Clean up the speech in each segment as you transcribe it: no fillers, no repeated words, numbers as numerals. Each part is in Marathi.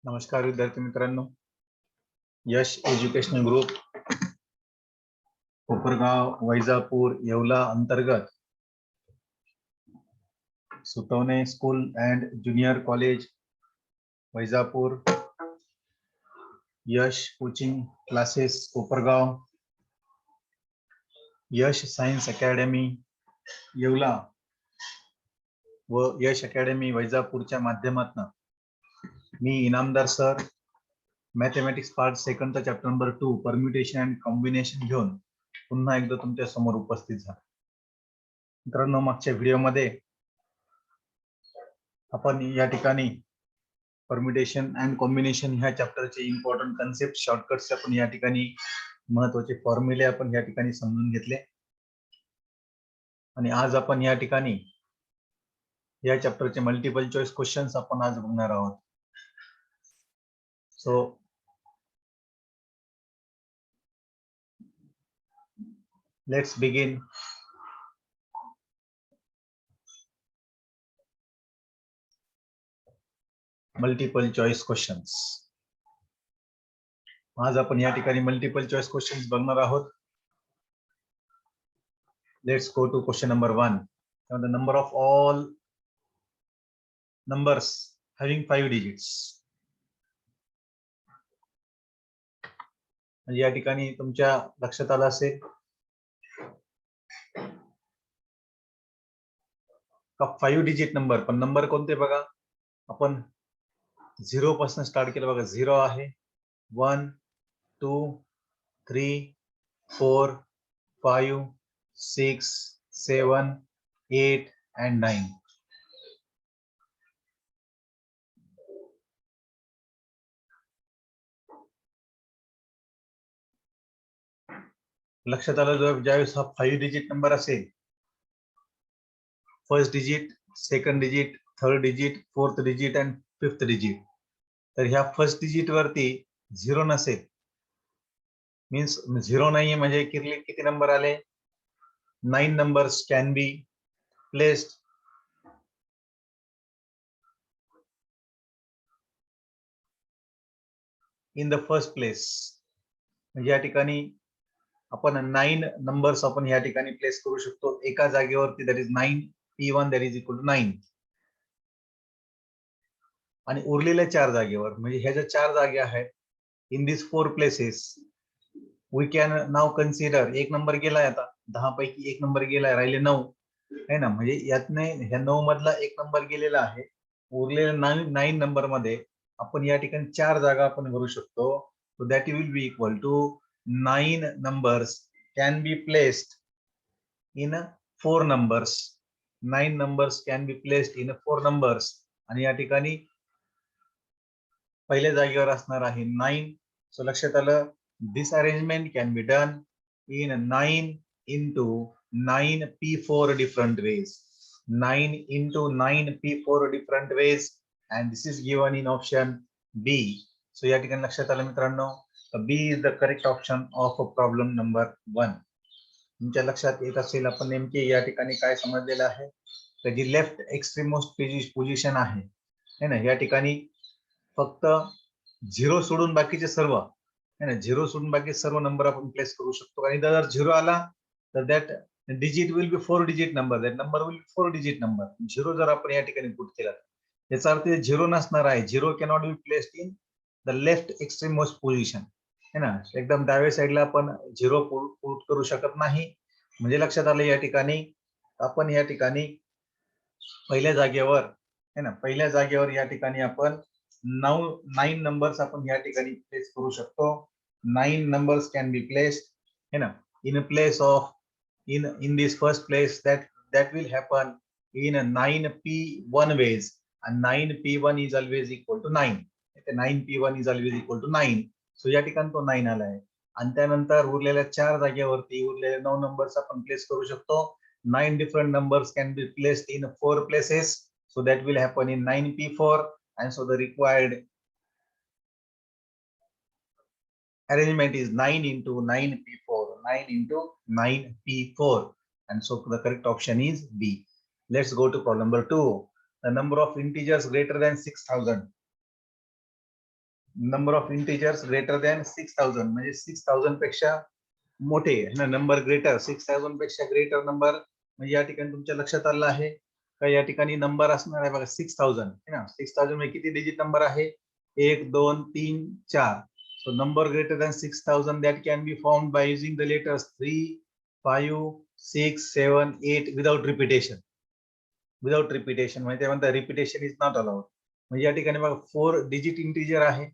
नमस्कार विद्यार्थी मित्रांनो, यश एज्युकेशनल ग्रुप कोपरगाव वैजापूर येवला अंतर्गत Sutwane school and junior college Vaijapur, Yash coaching classes Kopargaon, Yash science academy Yeola व यश अकॅडमी वैजापूरच्या माध्यमातून मी इनामदार सर मॅथमॅटिक्स पार्ट सेकंडचा chapter number 2 permutation and combination घेऊन पुन्हा एकदा तुमच्या समोर उपस्थित झालो. मित्रांनो, मागच्या व्हिडिओमध्ये आपण या ठिकाणी परम्युटेशन अँड कॉम्बिनेशन ह्या चॅप्टरचे इम्पॉर्टंट कन्सेप्ट शॉर्टकट्स आपण या ठिकाणी महत्त्वाचे फॉर्म्युले आपण या ठिकाणी समजून घेतले आणि आज आपण या ठिकाणी या चॅप्टरचे मल्टिपल चॉईस क्वेश्चन्स आपण आज बघणार आहोत. So let's begin. Multiple choice questions. आज आपण या ठिकाणी मल्टिपल चॉईस क्वेश्चन्स बघणार आहोत. Let's go to question number 1. The number of all numbers having 5 digits. म्हणजे या ठिकाणी तुमच्या लक्षात आलं असेल का 5 डिजिट नंबर, पण नंबर कोणते बघा, आपण 0 पासून स्टार्ट केलं बघा. 0 आहे, 1 2 3 4 5 6 7 8 and 9. लक्षात आलं, ज्यावेळेस हा 5 डिजिट नंबर असेल, first digit, second digit, third digit, fourth digit and fifth digit, तर ह्या फर्स्ट डिजिट वरती 0 नसेल, मीन्स 0 नाहीये, म्हणजे किती नंबर आले, 9 numbers can be placed in the first place. म्हणजे या ठिकाणी आपण 9 नंबर्स आपण या ठिकाणी प्लेस करू शकतो एका जागेवरती. That is 9 P1 that is equal to 9. आणि उरलेल्या 4 जागेवर, म्हणजे ह्या ज्या 4 जागा आहेत, in this 4 places we can now consider. एक नंबर गेलाय, आता 10 पैकी एक नंबर गेलाय, राहिले 9 आहे ना. म्हणजे यातने ह्या 9 मधला एक नंबर गेलेला आहे. उरलेल्या 9 नंबर मध्ये आपण या ठिकाणी 4 जागा आपण भरू शकतो. So that will be equal to 9 numbers can be placed in 4 numbers. 9 numbers can be placed in 4 numbers. आणि या ठिकाणी पहिल्या जागेवर असणार आहे 9. सो लक्षात आलं, this arrangement can be done in 9 into 9 P4 different ways. 9 into 9 P4 different ways, and this is given in option B. So या ठिकाणी लक्षात आलं मित्रांनो, B is the correct option of problem number 1. तुमच्या लक्षात येत असेल आपण नेमके या ठिकाणी काय समजलेलं आहे, तर जी लेफ्ट एक्स्ट्रीम मोस्ट पोझिशन आहे ना, या ठिकाणी फक्त 0 सोडून बाकीचे सर्व आहे ना, 0 सोडून बाकी सर्व नंबर आपण प्लेस करू शकतो. आणि जर 0 आला तर that digit will be 4 digit number, that number will 4 digit number. 0 जर आपण या ठिकाणी पुट केला, याचा अर्थ 0 नसणार आहे. 0 cannot be placed in the left extreme most position है ना. एकदम डाव्या साईडला आपण 0 पुट करू शकत नाही. म्हणजे लक्षात आलं, या ठिकाणी आपण या ठिकाणी पहिल्या जागेवर है ना, पहिल्या जागेवर या ठिकाणी आपण 9 नंबर्स आपण या ठिकाणी प्लेस करू शकतो. 9 numbers can be placed है ना, in a place of in this first place, that will happen in a 9P1 ways, and 9P1 is always equal to 9. 9P1 is always equal to 9. So या ठिकाणी तो 9 आला आहे. आणि त्यानंतर उरलेल्या 4 जागेवरती उरलेले 9 नंबर्स आपण प्लेस करू शकतो. 9 different numbers can be placed in 4 places, so that will happen in 9P4, and so the required arrangement is 9 into 9P4, 9 into 9P4, and so the correct option is B. Let's go to problem number 2. The number of integers greater than 6000. Number of integers greater than 6000 म्हणजे 6000 पेक्षा मोठे ना, नंबर ग्रेटर 6000 पेक्षा ग्रेटर नंबर म्हणजे या ठिकाणी तुमच्या लक्षात आलं आहे का या ठिकाणी नंबर असणार आहे बघा 6000 है ना. 6000 म्हणजे किती डिजिट नंबर आहे 1 2 3 4. So number greater than 6000 that can be formed by using the letters 3 5 6 7 8 without repetition. Without repetition म्हणजे म्हणतात रिपिटेशन इज नॉट अलाउड. म्हणजे या ठिकाणी बघा 4 डिजिट इंटिजर आहे.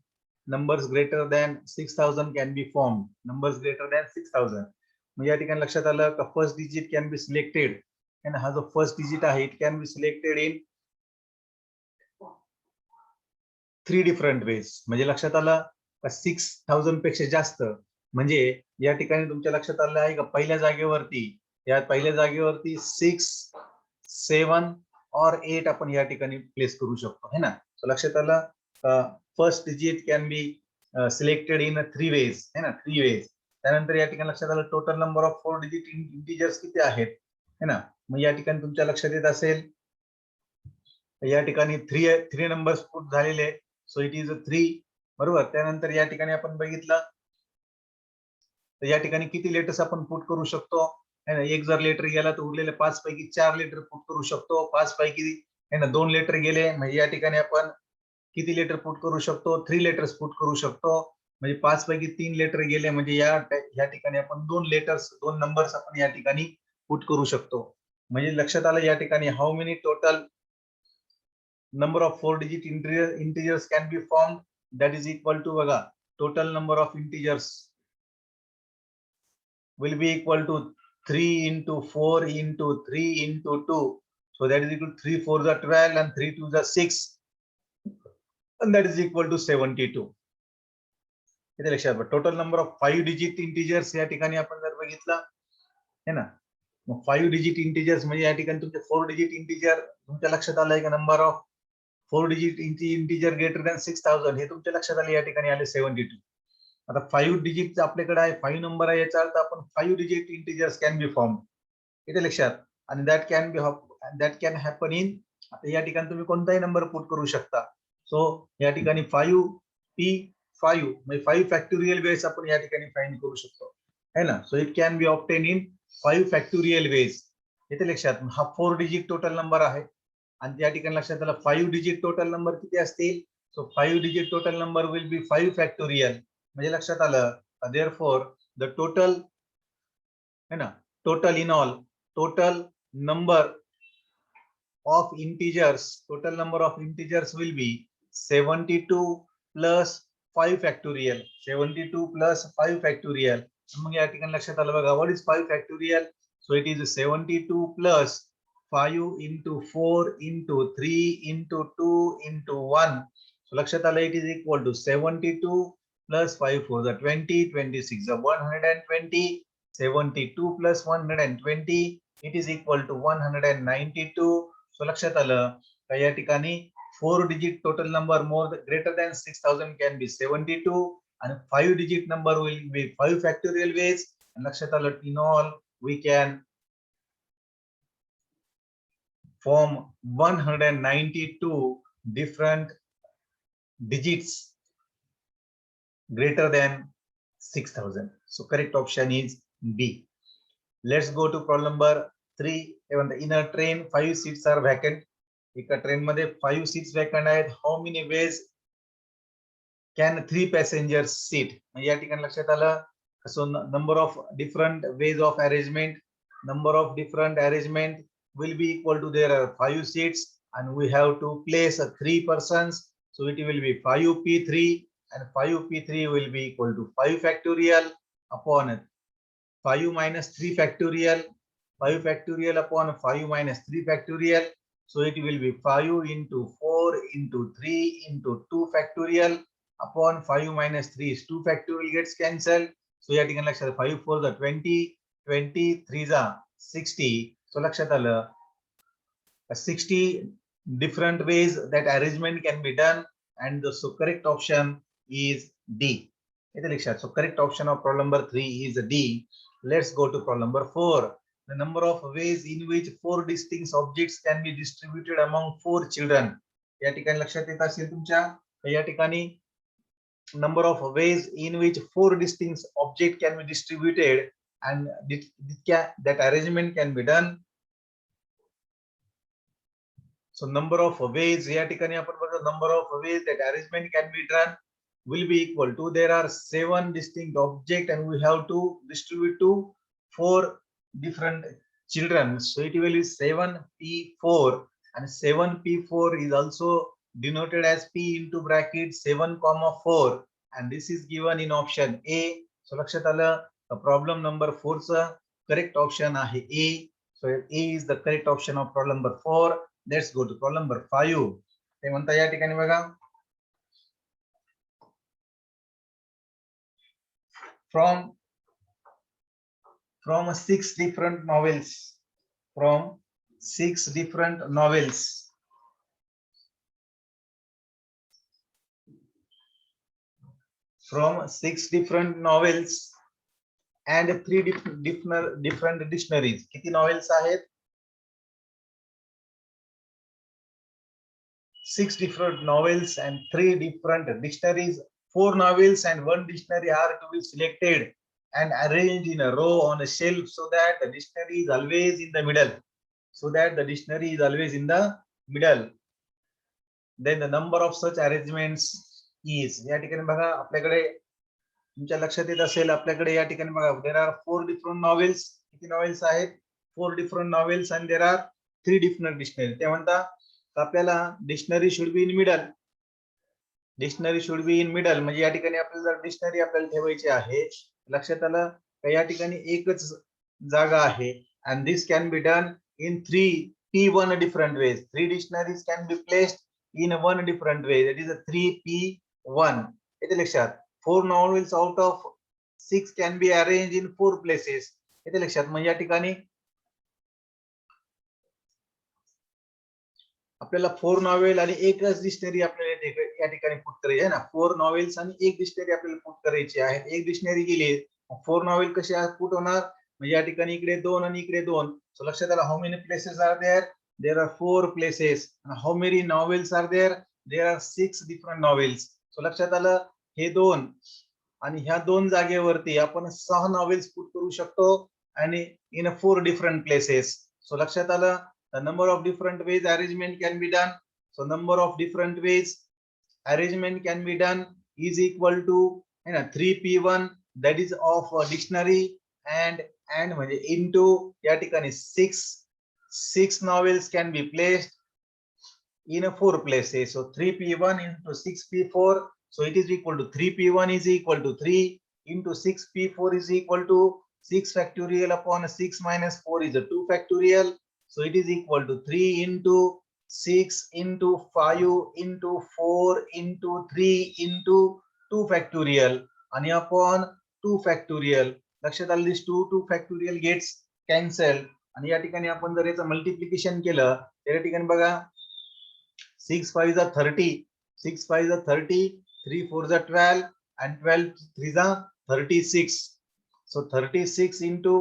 Numbers greater than 6000 can B form. Numbers greater than 6000 म्हणजे या ठिकाणी लक्षात आलं का first digit can be selected. आणि हा जो फर्स्ट डिजिट आहे it can be selected in 3 different ways. म्हणजे लक्षात आलं का 6000 पेक्षा जास्त म्हणजे या ठिकाणी तुमच्या लक्षात आलं आहे का पहिल्या जागेवरती या पहिल्या जागेवरती 6 7 और 8 आपण या ठिकाणी प्लेस करू शकतो है ना. सो लक्षात आलं first digit can be selected in 3 ways है ना 3 वेज. त्यानंतर या ठिकाणी लक्षात आलं total number of 4 digit integers किती आहेत है ना. मग या ठिकाणी तुमच्या लक्षात येत असेल या ठिकाणी 3 नंबर्स पुट झालेले. सो इट इज 3 बरोबर. त्यानंतर या ठिकाणी आपण बघितलं तर या ठिकाणी किती लेटर्स आपण पुट करू शकतो है ना. एक जर लेटर गेला तर उरलेले 5 पैकी 4 लेटर पुट करू शकतो. 5 पैकी है ना 2 लेटर गेले म्हणजे या ठिकाणी आपण किती लेटर पुट करू शकतो 3 लेटर्स पुट करू शकतो. म्हणजे 5 पैकी 3 लेटर गेले म्हणजे या ठिकाणी आपण 2 लेटर्स 2 नंबर्स आपण या ठिकाणी पुट करू शकतो. म्हणजे लक्षात आलं या ठिकाणी how many total number of 4 digit integers can be formed that is equal to बघा total number of integers will be equal to 3 into 4 into 3 into 2. So that is equal to 3 4s are 12 and 3 2s are 6 and that is equal to 72. इथे लक्षात total number of 5 digit integers या ठिकाणी आपण जर बघितलं है ना. मग 5 डिजिट इंटिजर्स म्हणजे या ठिकाणी तुमचे 4 डिजिट इंटिजर तुमच्या लक्षात आलंय का number of 4 digit integer greater than 6000 हे तुमच्या लक्षात आले या ठिकाणी आले 72. आता 5 डिजिट आपल्याकडे आहे 5 नंबर आहे याचा अर्थ आपण 5 digit integers can be form इथे लक्षात. आणि दॅट कॅन हॅपन इन आता या ठिकाणी तुम्ही कोणताही नंबर पुट करू शकता. सो या ठिकाणी 5 P5 म्हणजे 5 फॅक्टोरियल वेज आपण या ठिकाणी फाइंड करू शकतो है ना. So it can be obtain in 5 factorial ways. इथे लक्षात हा 4 डिजिट टोटल नंबर आहे आणि या ठिकाणी लक्षात आलं 5 डिजिट टोटल नंबर किती असतील. So 5 digit total number will be 5 factorial म्हणजे लक्षात आलं देअरफॉर द टोटल है ना total in all total number of integers will be 72 plus 5 factorial 72 plus 5 factorial. मग या ठिकाणी लक्षात आलं बघा what is 5 factorial. So it is 72 plus 5 into 4 into 3 into 2 into 1. So लक्षात आलं it is equal to 72 plus 5 4 the 20 26 the 120 72 plus 120 it is equal to 192. So लक्षात आलं का या ठिकाणी 4 digit total number more greater than 6000 can be 72 आणि 5 digit number will be 5 factorial ways. लक्षात आलं in all we can form 192 different digits greater than 6000. So correct option is B. Let's go to problem number 3. In a train 5 seats are vacant. एका ट्रेन मध्ये 5 seats vacant आहेत. How many ways can 3 passengers sit? या ठिकाणी लक्षात आलं. So number of different ways of arrangement will be equal to there are 5 seats and we have to place 3 persons. So it will be 5p3 and 5p3 will be equal to 5 factorial upon 5 minus 3 factorial 5 factorial upon 5 minus 3 factorial. So it will be 5 into 4 into 3 into 2 factorial upon 5 minus 3 is 2 factorial gets cancelled. So या ठिकाणी लक्षात 5 4 the 20 20 3 the 60. So लक्षात आलं 60 different ways that arrangement can be done and the so correct option is D. So correct option of problem number 3 is D. Let's go to problem number 4. The number of ways in which 4 distinct objects can be distributed among 4 children. या ठिकाणी लक्षात येत असेल तुमच्या या ठिकाणी number of ways in which 4 distinct objects can be distributed, and that arrangement can be done. So number of ways या ठिकाणी आपण बघा, number of ways that arrangement can be done will be equal to, there are 7 distinct objects and we have to distribute to 4 different children. So it will be 7p4, and 7p4 is also denoted as p into bracket 7,4, and this is given in option A. So लक्षात आलं, problem number 4 चा correct option आहे A. So A is the correct option of problem number 4. Let's go to problem number 5. ते म्हणता या ठिकाणी बघा, from 6 different novels, from 6 different novels, from 6 different novels and 3 different dictionaries. किती novels आहेत? 6 different novels and 3 different dictionaries. 4 novels and 1 dictionary are to be selected and arranged in a row on a shelf so that the dictionary is always in the middle. So that the dictionary is always in the middle. Then the number of such arrangements is, या ठिकाणी बघा आपल्याकडे तुमच्या लक्षात येत असेल, आपल्याकडे या ठिकाणी बघा, there are 4 different novels. किती novels आहेत? 4 different novels and there are 3 different dictionaries. ते म्हणता आपल्याला dictionary should be in middle. Dictionary should be in middle म्हणजे या ठिकाणी आपल्याला जर डिक्शनरी आपल्याला ठेवायची आहे, लक्षात आलं का या ठिकाणी एकच जागा आहे, and this can be done in 3p1 different ways. 3 dictionaries can be placed in 1 different way. That is a 3p1. येते लक्षात. 4 novels out of 6 can be arranged in 4 places. येते लक्षात. म्हणजे या ठिकाणी आपल्याला 4 नॉवेल आणि एकच डिक्शनरी आपल्याला या ठिकाणी पुट करायची आहे ना. 4 नॉवेल्स आणि एक डिक्शनरी आपल्याला पुट करायची आहे. एक डिक्शनरी गेली, 4 नॉवेल कसे पुट होणार? म्हणजे या ठिकाणी इकडे 2 आणि इकडे 2. सो लक्षात आलं, how many places are there? There are 4 places. How many vowels are there? There are 6 different vowels. So लक्षात आलं, हे 2 आणि ह्या 2 जागेवरती आपण 6 नॉवेल्स पुट करू शकतो आणि इन 4 डिफरंट प्लेसेस. सो लक्षात आलं, the number of different ways arrangement can be done. So number of different ways arrangement can be done is equal to 3p1, that is of a dictionary, and into या ठिकाणी 6 novels can be placed in 4 places. So 3p1 into 6p4, so it is equal to 3p1 is equal to 3 into 6p4 is equal to 6 factorial upon 6 minus 4 is a 2 factorial. So it is equal to 3 into 6 into 5 into 4 into 3 into 2 factorial आणि upon 2 factorial. लक्षात आलं, this 2 factorial gets cancelled आणि या ठिकाणी आपण जर याचं मल्टिप्लिकेशन केलं तर या ठिकाणी बघा, 6 5 is 30, 6 5 is 30, 3 4 is 12 and 12 3 is 36. So 36 into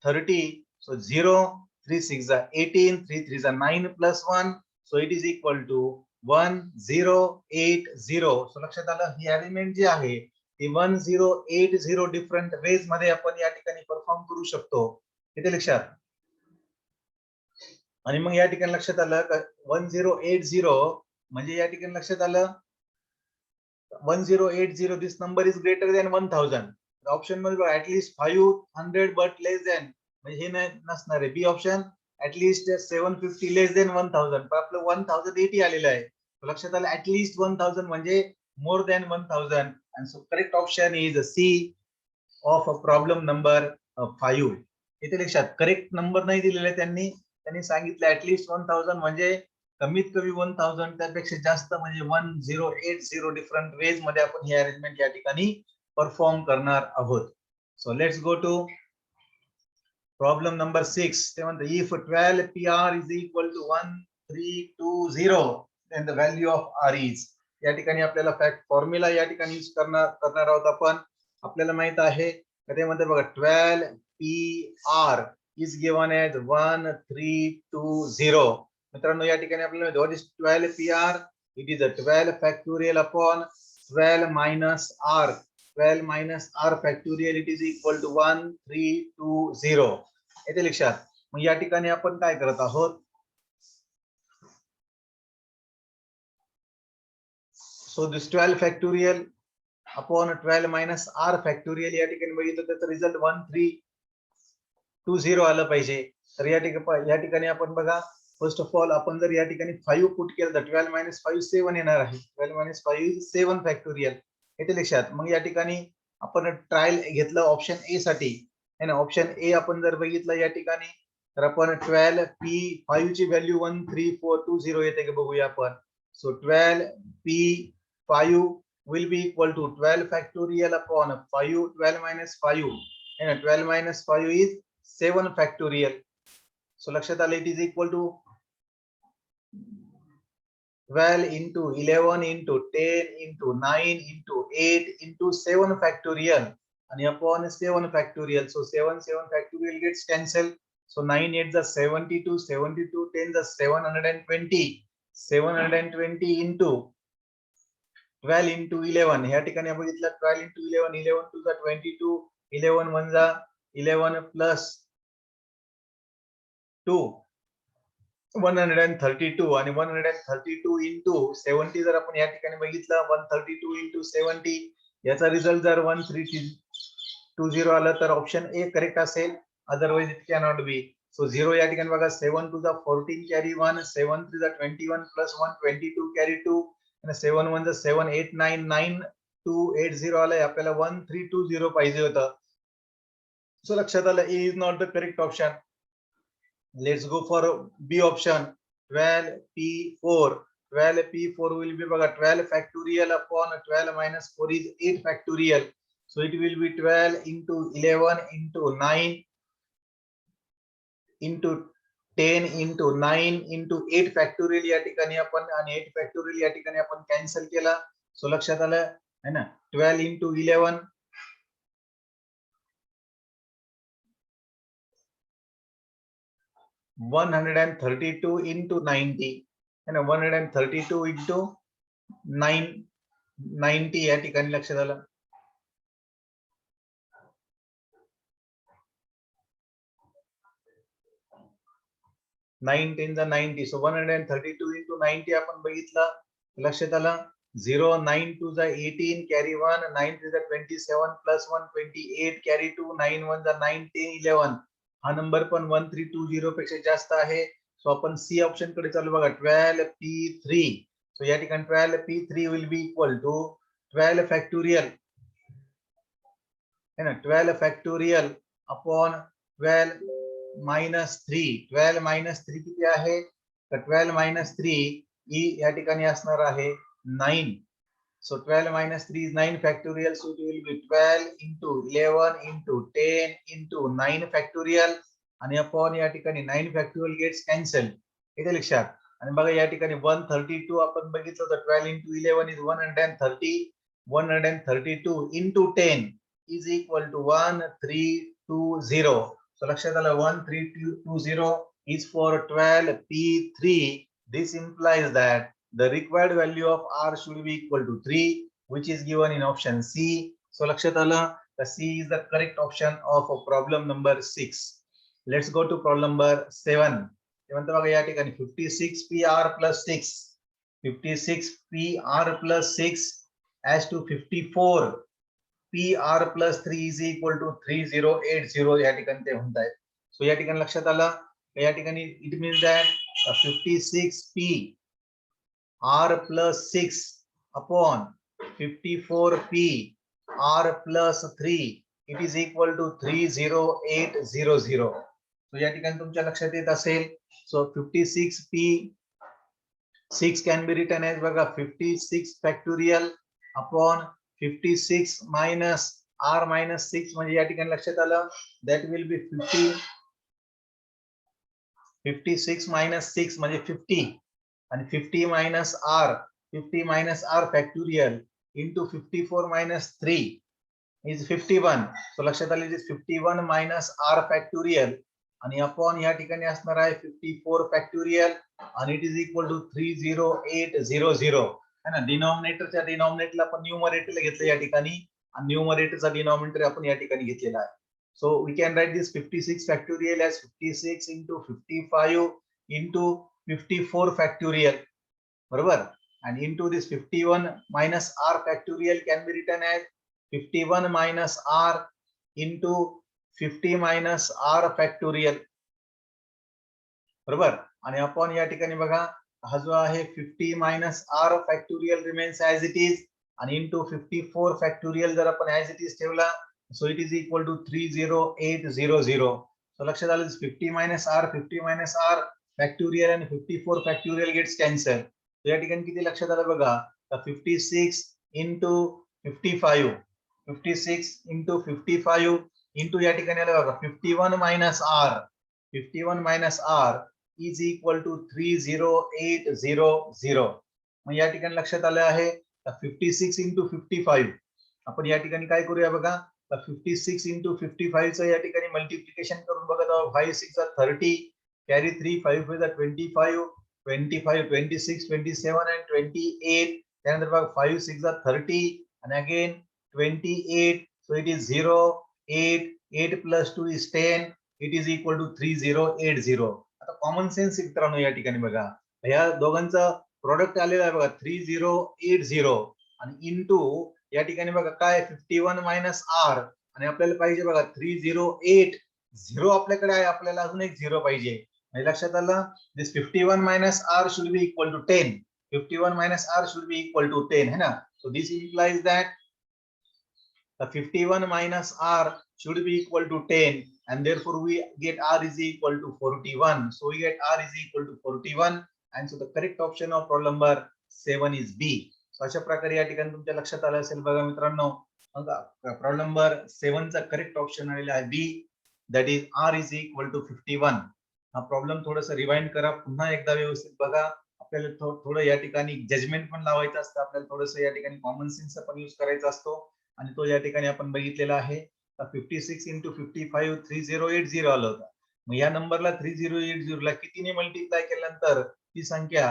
30, so 0, 3 6 are 18, 3 3 are 9 plus 1, so it is equal to 1080. So लक्षात आलं, ही एलिमेंट जी आहे ती 1080 डिफरंट वेज मध्ये आपण या ठिकाणी परफॉर्म करू शकतो. किती लक्षात? आणि मग या ठिकाणी लक्षात आलं 1080 म्हणजे या ठिकाणी लक्षात आलं 1080, this number is greater than 1000. Option मध्ये ऍटलीस्ट 500 बट लेस दॅन, म्हणजे हे नाही नसणार आहे. बी ऑप्शन ऍटलीस्ट 750 लेस देन 1000, पण आपलं 1080 आलेलं आहे. लक्षात आलं, ऍटलीस्ट 1000 म्हणजे more than 1000. And so correct option is C of problem number 5. इथे लक्षात करेक्ट नंबर नाही दिलेला त्यांनी सांगितलं ऍटलीस्ट 1000 म्हणजे कमीत कमी 1000, त्यापेक्षा जास्त म्हणजे 1080 डिफरंट वेज मध्ये आपण ही अरेंजमेंट या ठिकाणी परफॉर्म करणार आहोत. So let's go to problem number 6. ते म्हणतात if 12 PR is equal to 1320 then the value of R is. या ठिकाणी आपल्याला फॅक्ट फॉर्म्युला या ठिकाणी यूज करणार आहोत आपण. आपल्याला माहित आहे ते म्हणतात बघा 12 PR is given as 1320. मित्रांनो या ठिकाणी आपल्याला what is 12 PR? It is a 12 factorial upon 12 minus r, 12 minus r factorial, it is equal to 1320. येते लक्षात. मग या ठिकाणी आपण काय करत आहोत, so this 12 factorial upon 12 minus r factorial, या ठिकाणी बघितलं त्याचा रिझल्ट 1320 आलं पाहिजे. तर या ठिकाणी आपण बघा, फर्स्ट ऑफ ऑल आपण जर या ठिकाणी 5 पुट केलं तर 12 minus 5 7 येणार आहे. 12 minus 5 7 फॅक्टोरियल, येते लक्षात. मग या ठिकाणी आपण ट्रायल घेतलं ऑप्शन ए साठी है ना. ऑप्शन ए आपण जर बघितलं या ठिकाणी, तर आपण 12 p 5 ची व्हॅल्यू 13420 येते का बघूया आपण. So 12 p 5 will be equal to 12 factorial upon 5, 12 minus 5 है ना. 12 minus 5 is 7 factorial. So लक्षात आलं, it is equal to 12 into 11 into 10 into 9 into 8 into 7 factorial and upon 7 factorial. So 7 factorial gets cancelled. So 9 8 is 72, 72 10 is 720, 720 into 12 into 11. ह्या ठिकाणी आपण बघितलं 12 into 11, 11 2 is 22, 11 1 is 11 plus 2 132 आणि 132 into 70 जर आपण या ठिकाणी बघितलं 132 into 70, याचा रिझल्ट जर 1320 आलं तर ऑप्शन ए करेक्ट असेल, otherwise it cannot be. So 0 या ठिकाणी बघा, 7 2 is 14 carry 1, 7 3 is 21 plus 1 22 carry 2 आणि 7 1 is 7 8 9 9280 आलंय. आपल्याला 1320 पाहिजे होतं. सो लक्षात आलं, A is not the correct option. Let's go for B option. 12p4. 12p4 will be 12 factorial upon 12 minus 4 is 8 factorial. So it will be 12 into 11 into 9 into 10 into 9 into 8 factorial या ठिकाणी आपण, आणि 8 factorial या ठिकाणी आपण कॅन्सल केला. सो लक्षात आलं है ना. 12 into 11 132 into 90 है ना. 132 into 90 या ठिकाणी लक्षात आलं. 9 10 is 90. So 132 into 90 आपण बघितलं, लक्षात आलं. 0 9 2 is 18 carry 1, 9 3 is 27 plus 1 28 carry 2, 9 1 is 9 10 11. हा नंबर पण 1320 पेक्षा जास्त आहे. सो आपण सी ऑप्शन कडे चालू बघा. 12p3. सो या ठिकाणी 12p3 will be equal to 12 factorial है ना. 12 factorial upon 12 minus 3. 12 minus 3 किती आहे, तर 12 minus 3 ही या ठिकाणी असणार आहे 9. So 12 minus 3 is 9 factorial. So it will be 12 into 11 into 10 into 9 factorial आणि upon या ठिकाणी 9 factorial gets cancelled. इथे लक्षात. आणि बघा या ठिकाणी 132 आपण बघितलं तर 12 into 11 is 130. 132 into 10 is equal to 1320. So लक्षात आलं, 1320 is for 12p3. This implies that the required value of r should be equal to 3, which is given in option C. So लक्षात आलं, the C is the correct option of problem number 6. Let's go to problem number 7. म्हणतो बघा या ठिकाणी 56pr plus 6. 56pr plus 6 as to 54pr plus 3 is equal to 3080 या ठिकाणी ते म्हणत आहेत. सो या ठिकाणी लक्षात आलं, या ठिकाणी it means that 56p r plus 6 upon 54p r plus 3 it is equal to 30800. So या ठिकाणी तुमच्या लक्षात येत असेल. So 56p 6 can be written as बघा 56 factorial upon 56 minus r minus 6 म्हणजे या ठिकाणी लक्षात आलं, that will be 56 minus 6 म्हणजे 50 and 50 minus r factorial into 54 minus 3 is 51. So लक्षात आले, is 51 minus r factorial आणि upon या ठिकाणी असणार आहे 54 factorial आणि it is equal to 30800. है ना. डिनॉमिनेटरच्या डिनॉमिनेटरला आपण न्यूमरेटरला घेतलं या ठिकाणी आणि न्यूमरेटरचा डिनॉमिनेटर आपण या ठिकाणी घेतलेला आहे. So we can write this 56 factorial as 56 into 55 into 54 factorial. बरोबर. And into this 51 minus r factorial can be written as 51 minus r into 50 minus r factorial. बरोबर. आणि आपण या ठिकाणी बघा हा जो आहे 50 minus r factorial remains as it is आणि into 54 factorial जर आपण as it is ठेवला so it is equal to 30800. So लक्षात आलं 50 minus r factorial and 54 factorial gets cancelled. So या ठिकाणी किती लक्षात आलं बघा 56 into 55 56 into 55 into या ठिकाणी आलं बघा 51 minus r is equal to 30800. मग या ठिकाणी लक्षात आलं आहे 56 into 55 आपण या ठिकाणी काय करूया बघा 56 into 55 चं या ठिकाणी मल्टिप्लिकेशन करून बघत आहोत. 5 6 30 कॅरी 3 5 5 25 25 26 27 and 28 त्यानंतर बघा 5 6 30 and again 28 so it is 0 8 8 plus 2 is 10 it is equal to 3080. आता कॉमन सेन्स मित्रांनो या ठिकाणी बघा ह्या दोघांचं प्रोडक्ट आलेलं आहे बघा 3080 आणि इनटू या ठिकाणी बघा काय 51 मायनस r आणि आपल्याला पाहिजे बघा 3080 आपल्याकडे आहे आपल्याला अजून एक 0 पाहिजे. म्हणजे लक्षात आलं this 51 minus r should be equal to 10. 51 minus r should be equal to 10 है ना. So this implies that the 51 minus r should be equal to 10 and therefore we get r is equal to 41. So we get r is equal to 41 and so the correct option of problem number 7 is B. So अशा प्रकारे या ठिकाणी तुमच्या लक्षात आलं असेल बघा मित्रांनो प्रॉब्लेम नंबर 7 चा करेक्ट ऑप्शन आलेला आहे B that is r is equal to 51. हा प्रॉब्लेम थोडंसं रिवाइंड करा पुन्हा एकदा व्यवस्थित बघा आपल्याला थोडं या ठिकाणी जजमेंट पण लावायचं असतं आपल्याला थोडंसं या ठिकाणी कॉमन सेन्स पण यूज करायचा असतो आणि तो या ठिकाणी आपण बघितलेला आहे 56 into 55 3080 आलं होतं. मग या नंबरला 3080 ला कितीने मल्टिप्लाय केल्यानंतर ती संख्या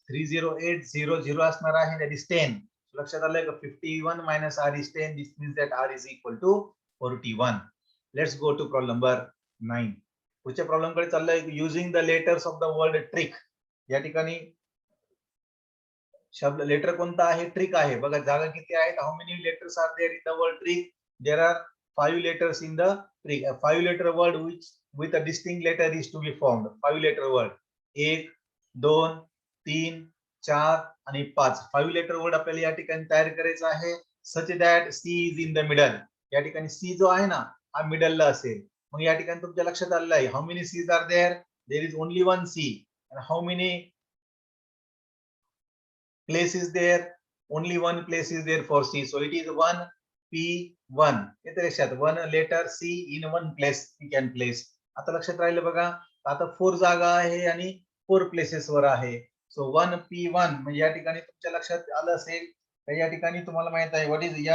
30800 असणार आहे दॅट इज 10. लक्षात आलंय का 51 minus r is 10 this means that r is equal to 41. Let's go to problem number 9. पुढच्या प्रॉब्लेम कडे चाललोय using the letters of the word trick. या ठिकाणी शब्द लेटर कोणता आहे ट्रिक आहे बघा जागा किती आहेत how many letters are there in the word trick there are 5 letters in the trick. A 5-letter word which with a distinct letter is to be formed. 5-letter word 1 2 3 4 आणि 5 5-letter word आपल्याला या ठिकाणी तयार करायचा आहे such that C is in the middle. या ठिकाणी C जो आहे ना हा मिडल ला असेल. मग या ठिकाणी तुमच्या लक्षात आलेलं आहे how many C's are there? There is only one C. And how many place is there? Only one place is there for C. So it is 1 P1. येते लक्षात 1 letter C in one place we can place. आता लक्षात राहिलं बघा आता 4 जागा आहे आणि 4 प्लेसेस वर आहे. सो 1 P1 म्हणजे या ठिकाणी तुमच्या लक्षात आलं असेल तर या ठिकाणी तुम्हाला माहित आहे what is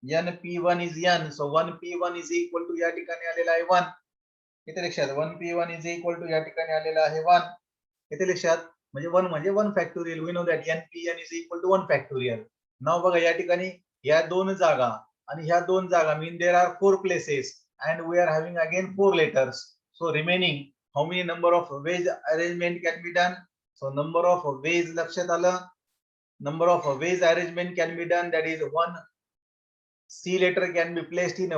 n P1 is n. So 1 P1 is equal to या ठिकाणी आलेला आहे 1. येते लक्षात 1 P1 is equal to या ठिकाणी आलेला आहे 1. येते लक्षात म्हणजे 1 म्हणजे 1 factorial we know that n Pn is equal to 1 factorial. नाव बघा या ठिकाणी या दोन जागा आणि ह्या दोन जागा mean there are 4 places and we are having again 4 letters. So remaining how many number of ways arrangement can be done? So number of ways लक्षात आलं number of ways arrangement can be done that is one C letter can be placed in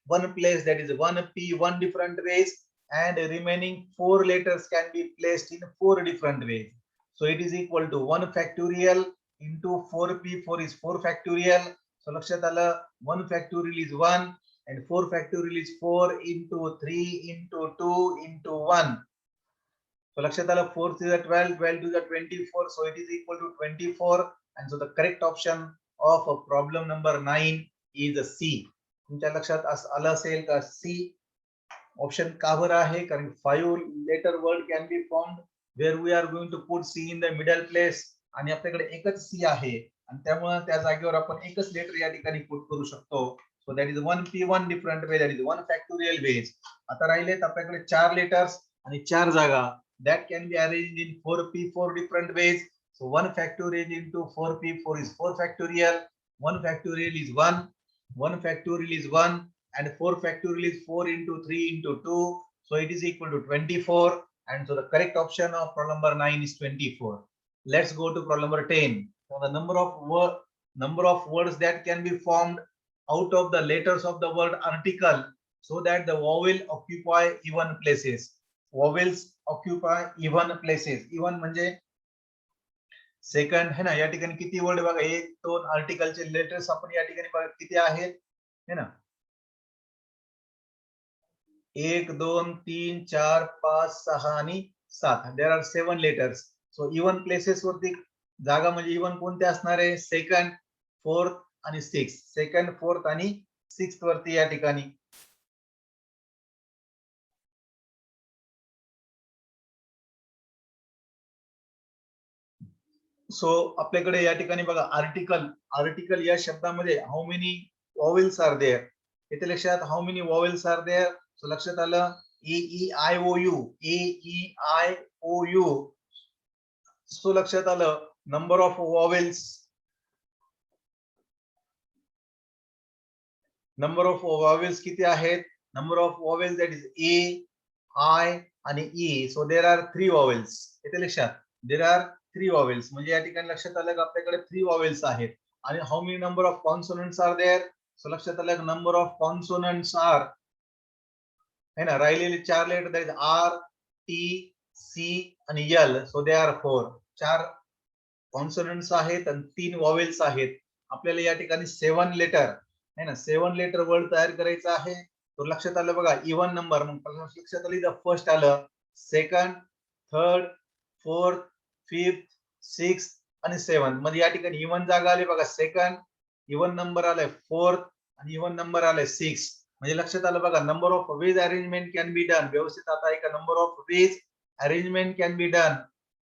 one place that is 1 P 1 different ways and remaining 4 letters can be placed in 4 different ways. So it is equal to 1 factorial into 4P 4 is 4 factorial. So लक्षात आलं 1 factorial is 1 and 4 factorial is 4 into 3 into 2 into 1. So लक्षात आलं 4 to the 12 12 to the 24 so it is equal to 24 and so the correct option of problem number 9 is C. तुमच्या लक्षात आलं असेल का C ऑप्शन का बरं आहे कारण 5 letter word can be formed where we are going to put C in the middle place आणि आपल्याकडे एकच C आहे आणि त्यामुळे त्या जागेवर आपण एकच लेटर या ठिकाणी पुट करू शकतो. So that is 1 P1 different way that is 1 factorial ways. आता राहिलेत आपल्याकडे 4 लेटर्स आणि 4 जागा that can be arranged in 4P4 different ways. So 1 factorial into 4p4 is 4 factorial. 1 factorial is 1. 1 factorial is 1. And 4 factorial is 4 into 3 into 2. So it is equal to 24. And so the correct option of problem number 9 is 24. Let's go to problem number 10. So the number of words that can be formed out of the letters of the word article so that the vowel occupy even places. Vowels occupy even places. Even म्हणजे सेकंड है ना, या ठिकाणी किती वर्ड बघा, 1 2 आर्टिकलचे लेटर्स आपण या ठिकाणी बघा किती आहेत है ना, 1 2 3 4 5 6 आणि 7. There are 7 letters. So even places वरती जागा म्हणजे इवन कोणते असणार आहे, सेकंड, फोर्थ आणि सिक्स. सेकंड, फोर्थ आणि सिक्स्थ वरती या ठिकाणी सो आपल्याकडे या ठिकाणी बघा आर्टिकल. आर्टिकल या शब्दामध्ये how many vowels are there. इथे लक्षात how many vowels are there. So लक्षात आलं, A E I O U, A E I O U. So लक्षात आलं, number of vowels, number of vowels किती आहेत, number of vowels that is A, I आणि E. So there are 3 vowels. इथे लक्षात, देर आर 3 वॉवेल्स. म्हणजे या ठिकाणी लक्षात आलं की आपल्याकडे 3 वॉवेल्स आहेत. आणि how many number of consonants are there. So लक्षात आलं, नंबर ऑफ कॉन्सोनंट्स आर है ना, राहिलेले 4 letter that is R, T, C आणि L. So they are 4. 4 consonants आहेत आणि 3 वॉवेल्स आहेत. आपल्याला या ठिकाणी 7 लेटर है ना, 7 लेटर वर्ड तयार करायचं आहे. तर लक्षात आलं बघा, इवन नंबर. मग लक्षात आलं, इथं फर्स्ट आलं, second, third, fourth, fifth, six आणि सेवन. म्हणजे या ठिकाणी इवन जागा आली बघा, सेकंड, इवन नंबर आलाय फोर्थ आणि इवन नंबर आलाय सिक्स. म्हणजे लक्षात आलं बघा, number of ways arrangement can be done. व्यवस्थित आता ऐका, number of ways arrangement can be done.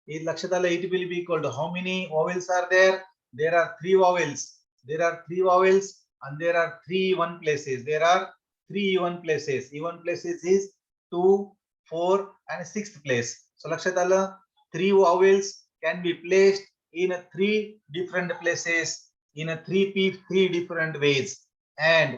हे लक्षात आलं, it will be equal to how many vowels are there. There are 3 vowels. There are 3 vowels and there are 3 even places. There are 3 even places. Even places is 2, 4 and 6th place. So लक्षात आलं, 3 vowels can be placed in 3 different places in a 3 different ways. And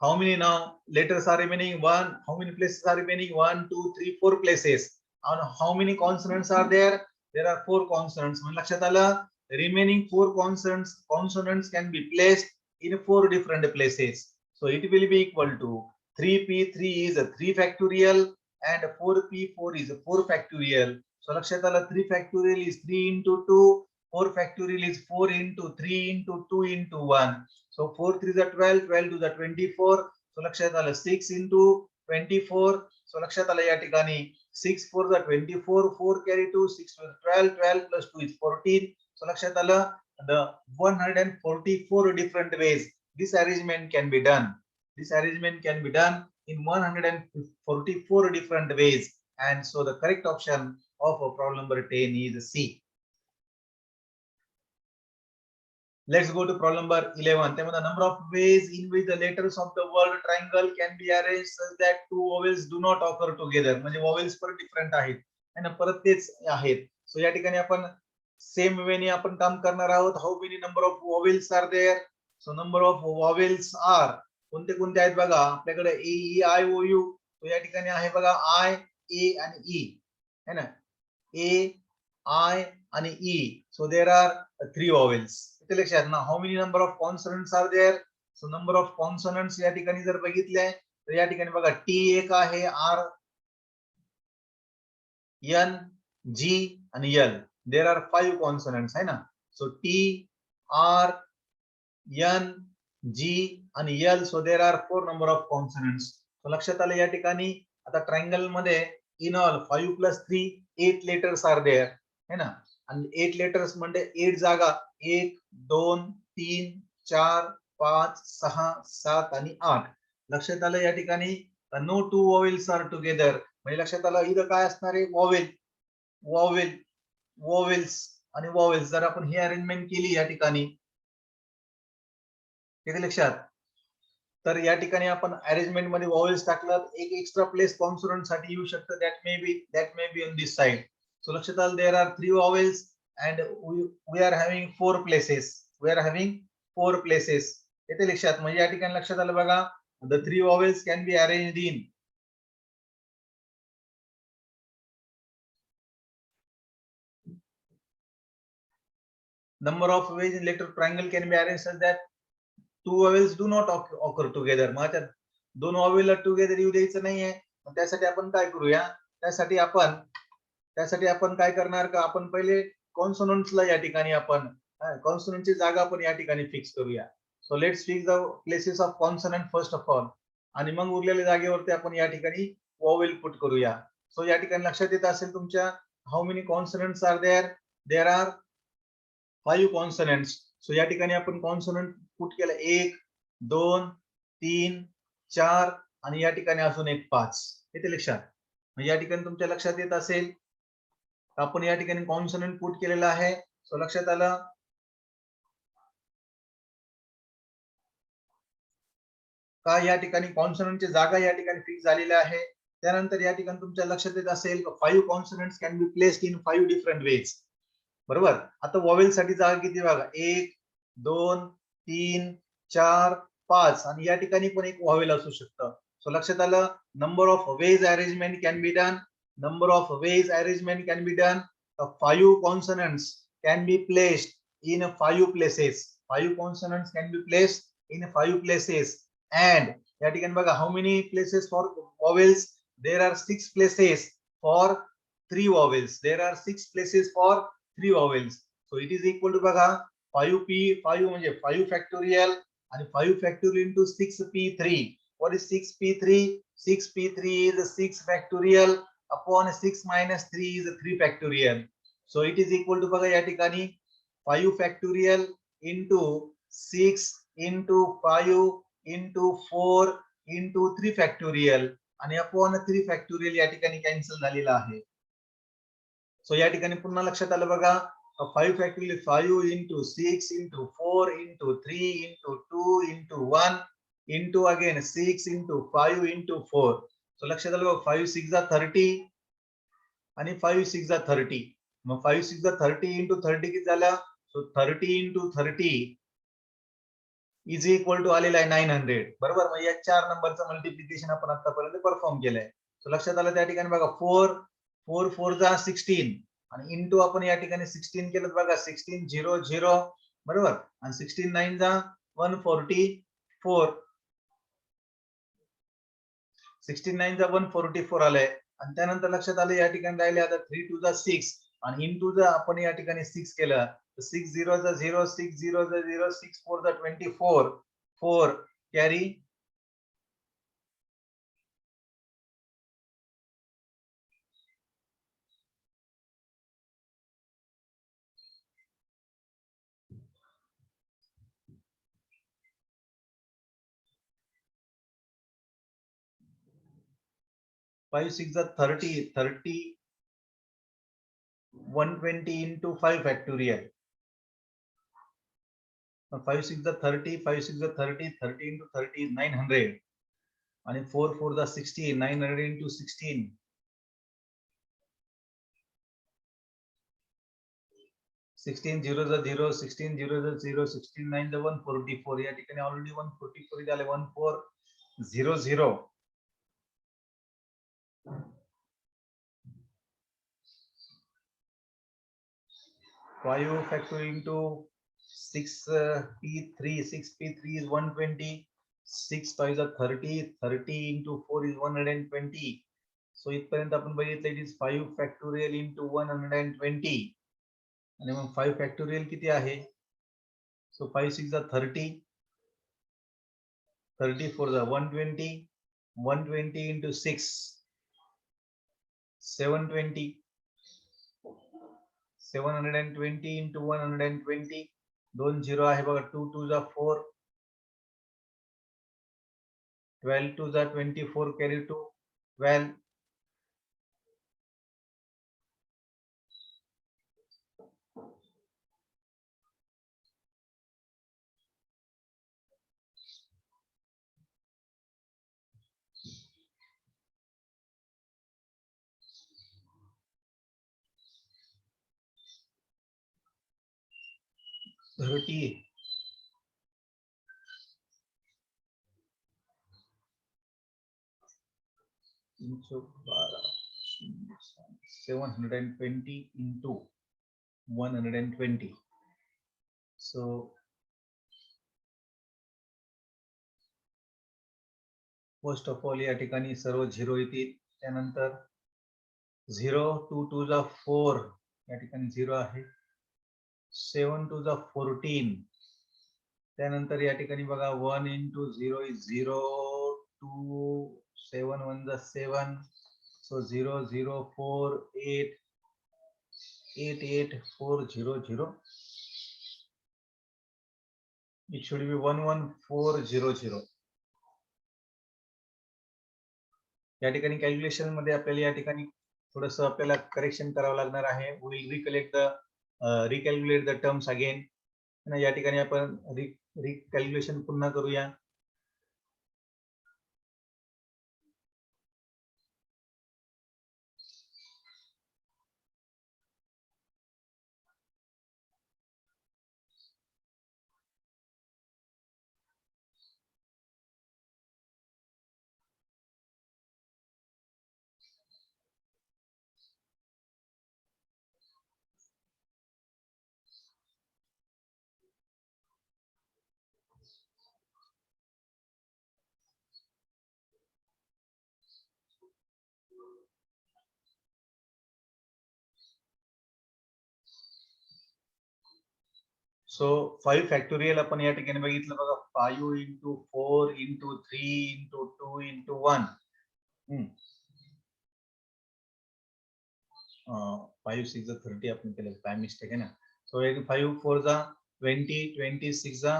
how many now letters are remaining? 1. How many places are remaining? 1 2 3 4 places. And how many consonants are there? There are 4 consonants. म्हणजे लक्षात आलं, remaining 4 consonants can be placed in 4 different places. So it will be equal to 3p3 is a 3 factorial and 4p4 is a 4 factorial. So लक्षात आलं, 3 factorial is 3 into 2, 4 factorial is 4 into 3 into 2 into 1. So 4 3 is 12, 12 to the 24. So लक्षात आलं, 6 into 24. So लक्षात आलं, या ठिकाणी 6 4 the 24, 4 carry 2, 6 to the 12, 12 plus 2 is 14. So लक्षात आलं, the 144 different ways this arrangement can be done. This arrangement can be done in 144 different ways. And so the correct option of problem number 10 is C. Let's go to problem number 11. The number of ways in which the letters of the word triangle can be arranged such that 2 vowels do not occur together. म्हणजे vowels पर different आहेत आणि परत तेच आहेत. सो या ठिकाणी आपण सेम वेने आपण काम करणार आहोत. How many number of vowels are there. So number of vowels are कोणते कोणते आहेत बघा, आपल्याकडे A E I O U. तो या ठिकाणी आहे बघा, आय, ए आणि ई है ना, ए, आय आणि E. So there are 3 vowels. इथे लक्षात ना, how many number of consonants are there. So number of consonants या ठिकाणी जर बघितले तर या ठिकाणी बघा, टी एक आहे, आर, एन, जी आणि एल. There are 5 consonants है ना. So T, R, N, G आणि L. So there are 4 number of consonants. So लक्षात आलं, या ठिकाणी आता ट्रायंगल मध्ये in all 5 plus 3 8 letters are there है ना. आणि 8 letters म्हणजे 8 जागा, 1 2 3 4 5 6 7 आणि 8. लक्षात आलं, या ठिकाणी no 2 vowels are together. म्हणजे लक्षात आलं, इथं काय असणार आहे, वॉवेल, वॉवेल, वॉवेल्स आणि वॉवेल्स. जर आपण ही अरेंजमेंट केली या ठिकाणी, किती लक्षात, तर या ठिकाणी आपण अरेंजमेंट मध्ये वॉवेल्स टाकलं, एक एक्स्ट्रा प्लेस कॉन्सोनंट साठी येऊ शकतं. That may be on this side. So लक्षात आलं, there are 3 vowels and we are having four places. We are having four places. येते लक्षात म्हणजे या ठिकाणी लक्षात आलं बघा. The three vowels can be arranged in number of ways in electric triangle can be arranged such that two vowels do not occur together. मग त्या दोन vowel टुगेदर येऊ द्यायचं नाहीये. त्यासाठी आपण काय करूया, त्यासाठी आपण काय करणार का, आपण पहिले कॉन्सोनंट्सला या ठिकाणी आपण कॉन्सोनंटची जागा आपण या ठिकाणी फिक्स करूया. So let's fix the places of consonant first of all, आणि मग उरलेल्या जागेवरती आपण या ठिकाणी वॉवेल पुट करूया. सो या ठिकाणी लक्षात येत असेल तुमच्या, how many consonants are there are 5 consonants. So या ठिकाणी आपण कॉन्सोनंट पुट केलं 1 2 3 4 आणि या ठिकाणी अजून एक 5. येते लक्षात. म्हणजे या ठिकाणी तुमच्या लक्षात येत असेल आपण या ठिकाणी कॉन्सोनंट पुट केलेला आहे. सो लक्षात आलं का, या ठिकाणी कॉन्सोनंटची जागा या ठिकाणी फिक्स झालेल्या आहे. त्यानंतर या ठिकाणी तुमच्या लक्षात येत असेल 5 consonants can be placed in 5 different ways. बरोबर. आता वॉवेल साठी जागा किती बघा, 1 2 3 4 5 आणि या ठिकाणी पण एक वॉवेल असू शकतं. सो लक्षात आलं, number of ways arrangement can be done. Number of ways arrangement can be done. The 5 consonants can be placed in 5 places. 5 consonants can be placed in 5 places. And या ठिकाणी बघा, how many places for vowels? There are 6 places for 3 vowels. There are 6 places for 3 vowels. So it is equal to बघा 5p, 5 म्हणजे 5 factorial आणि 5 factorial into 6p3. What is 6p3? 6p3 is 6 factorial upon 6 minus 3 is 3 factorial. So it is equal to बघा या ठिकाणी 5 factorial into 6 into 5 into 4 into 3 factorial आणि upon 3 factorial या ठिकाणी कॅन्सल झालेला आहे. सो या ठिकाणी पुन्हा लक्षात आलं बघा, 5 factorial 5 into 6 into 4 into 3 into 2 into 1 into again 6 into 5 into 4. So लक्षात आलं बघा, 5 6 जा 30 आणि 5 6 जा 30. मग 5 6 जा 30 into 30 किती झालं, so 30 into 30 is equal to आलेला आहे 900. बरोबर. मग या 4 नंबरचं मल्टिप्लिकेशन आपण आतापर्यंत परफॉर्म केलंय. सो लक्षात आलं त्या ठिकाणी बघा, 4 4 4 जा 16 आणि इंटू आपण या ठिकाणी 16 केलं बघा, 16 0 0. बरोबर. आणि 16 9 जा 144. 16 9 जा 144 आलंय. आणि त्यानंतर लक्षात आलं या ठिकाणी राहिले आता 3 2 जा 6 आणि इंटू जा आपण या ठिकाणी 6 केलं, 6 0 जा 0 6 0 जा 0 6 4 जा 24 4 कॅरी 5 6 जा 30 30 120 into 5 factorial. 5 6 जा 30 5 6 जा 30 30 into 30 is 900 आणि 4 4 जा 60 900 into 16 16 0 जा 0 16 0 जा 0 16 9 जा 144. या ठिकाणी ऑलरेडी 144 झाले, 1400. 5 factorial into 6p3 6p3 is 120. 6 5 are 30 30 into 4 is 120. So इथपर्यंत आपण बघितलं इट इज 5 factorial into 120 आणि मग 5 factorial किती आहे, so 5 6 are 30 34 are 120 120 into 6 720 720 into 120 2 0 आहे बघा, 2 2 जा 4 12 2 जा 24 carry 2 12 30 into 720 into 120. So first of all या ठिकाणी सर्व झिरो येतील. त्यानंतर 0 2 2 जा 4 या ठिकाणी 0 आहे. 7 2 जा 14. त्यानंतर या ठिकाणी बघा 1 into 0 is 0, 2 7 1 जा 7, so 0 0 4 8 8 8 4 0 0. It should be 1 1 4 0 0. या ठिकाणी कॅल्क्युलेशन मध्ये आपल्याला या ठिकाणी थोडंसं आपल्याला करेक्शन करावं लागणार आहे. Will recollect the recalculate the terms again. या ठिकाणी आपण रिकॅल्क्युलेशन पुन्हा करूया. सो 5 फॅक्टोरियल आपण या ठिकाणी बघितलं बघा. 5 into 4 into 3 into 2 into 1. 5 6 जा 30 आपण केलं, काय मिस्टेक आहे ना. सो 5 4 जा 20, 26 जा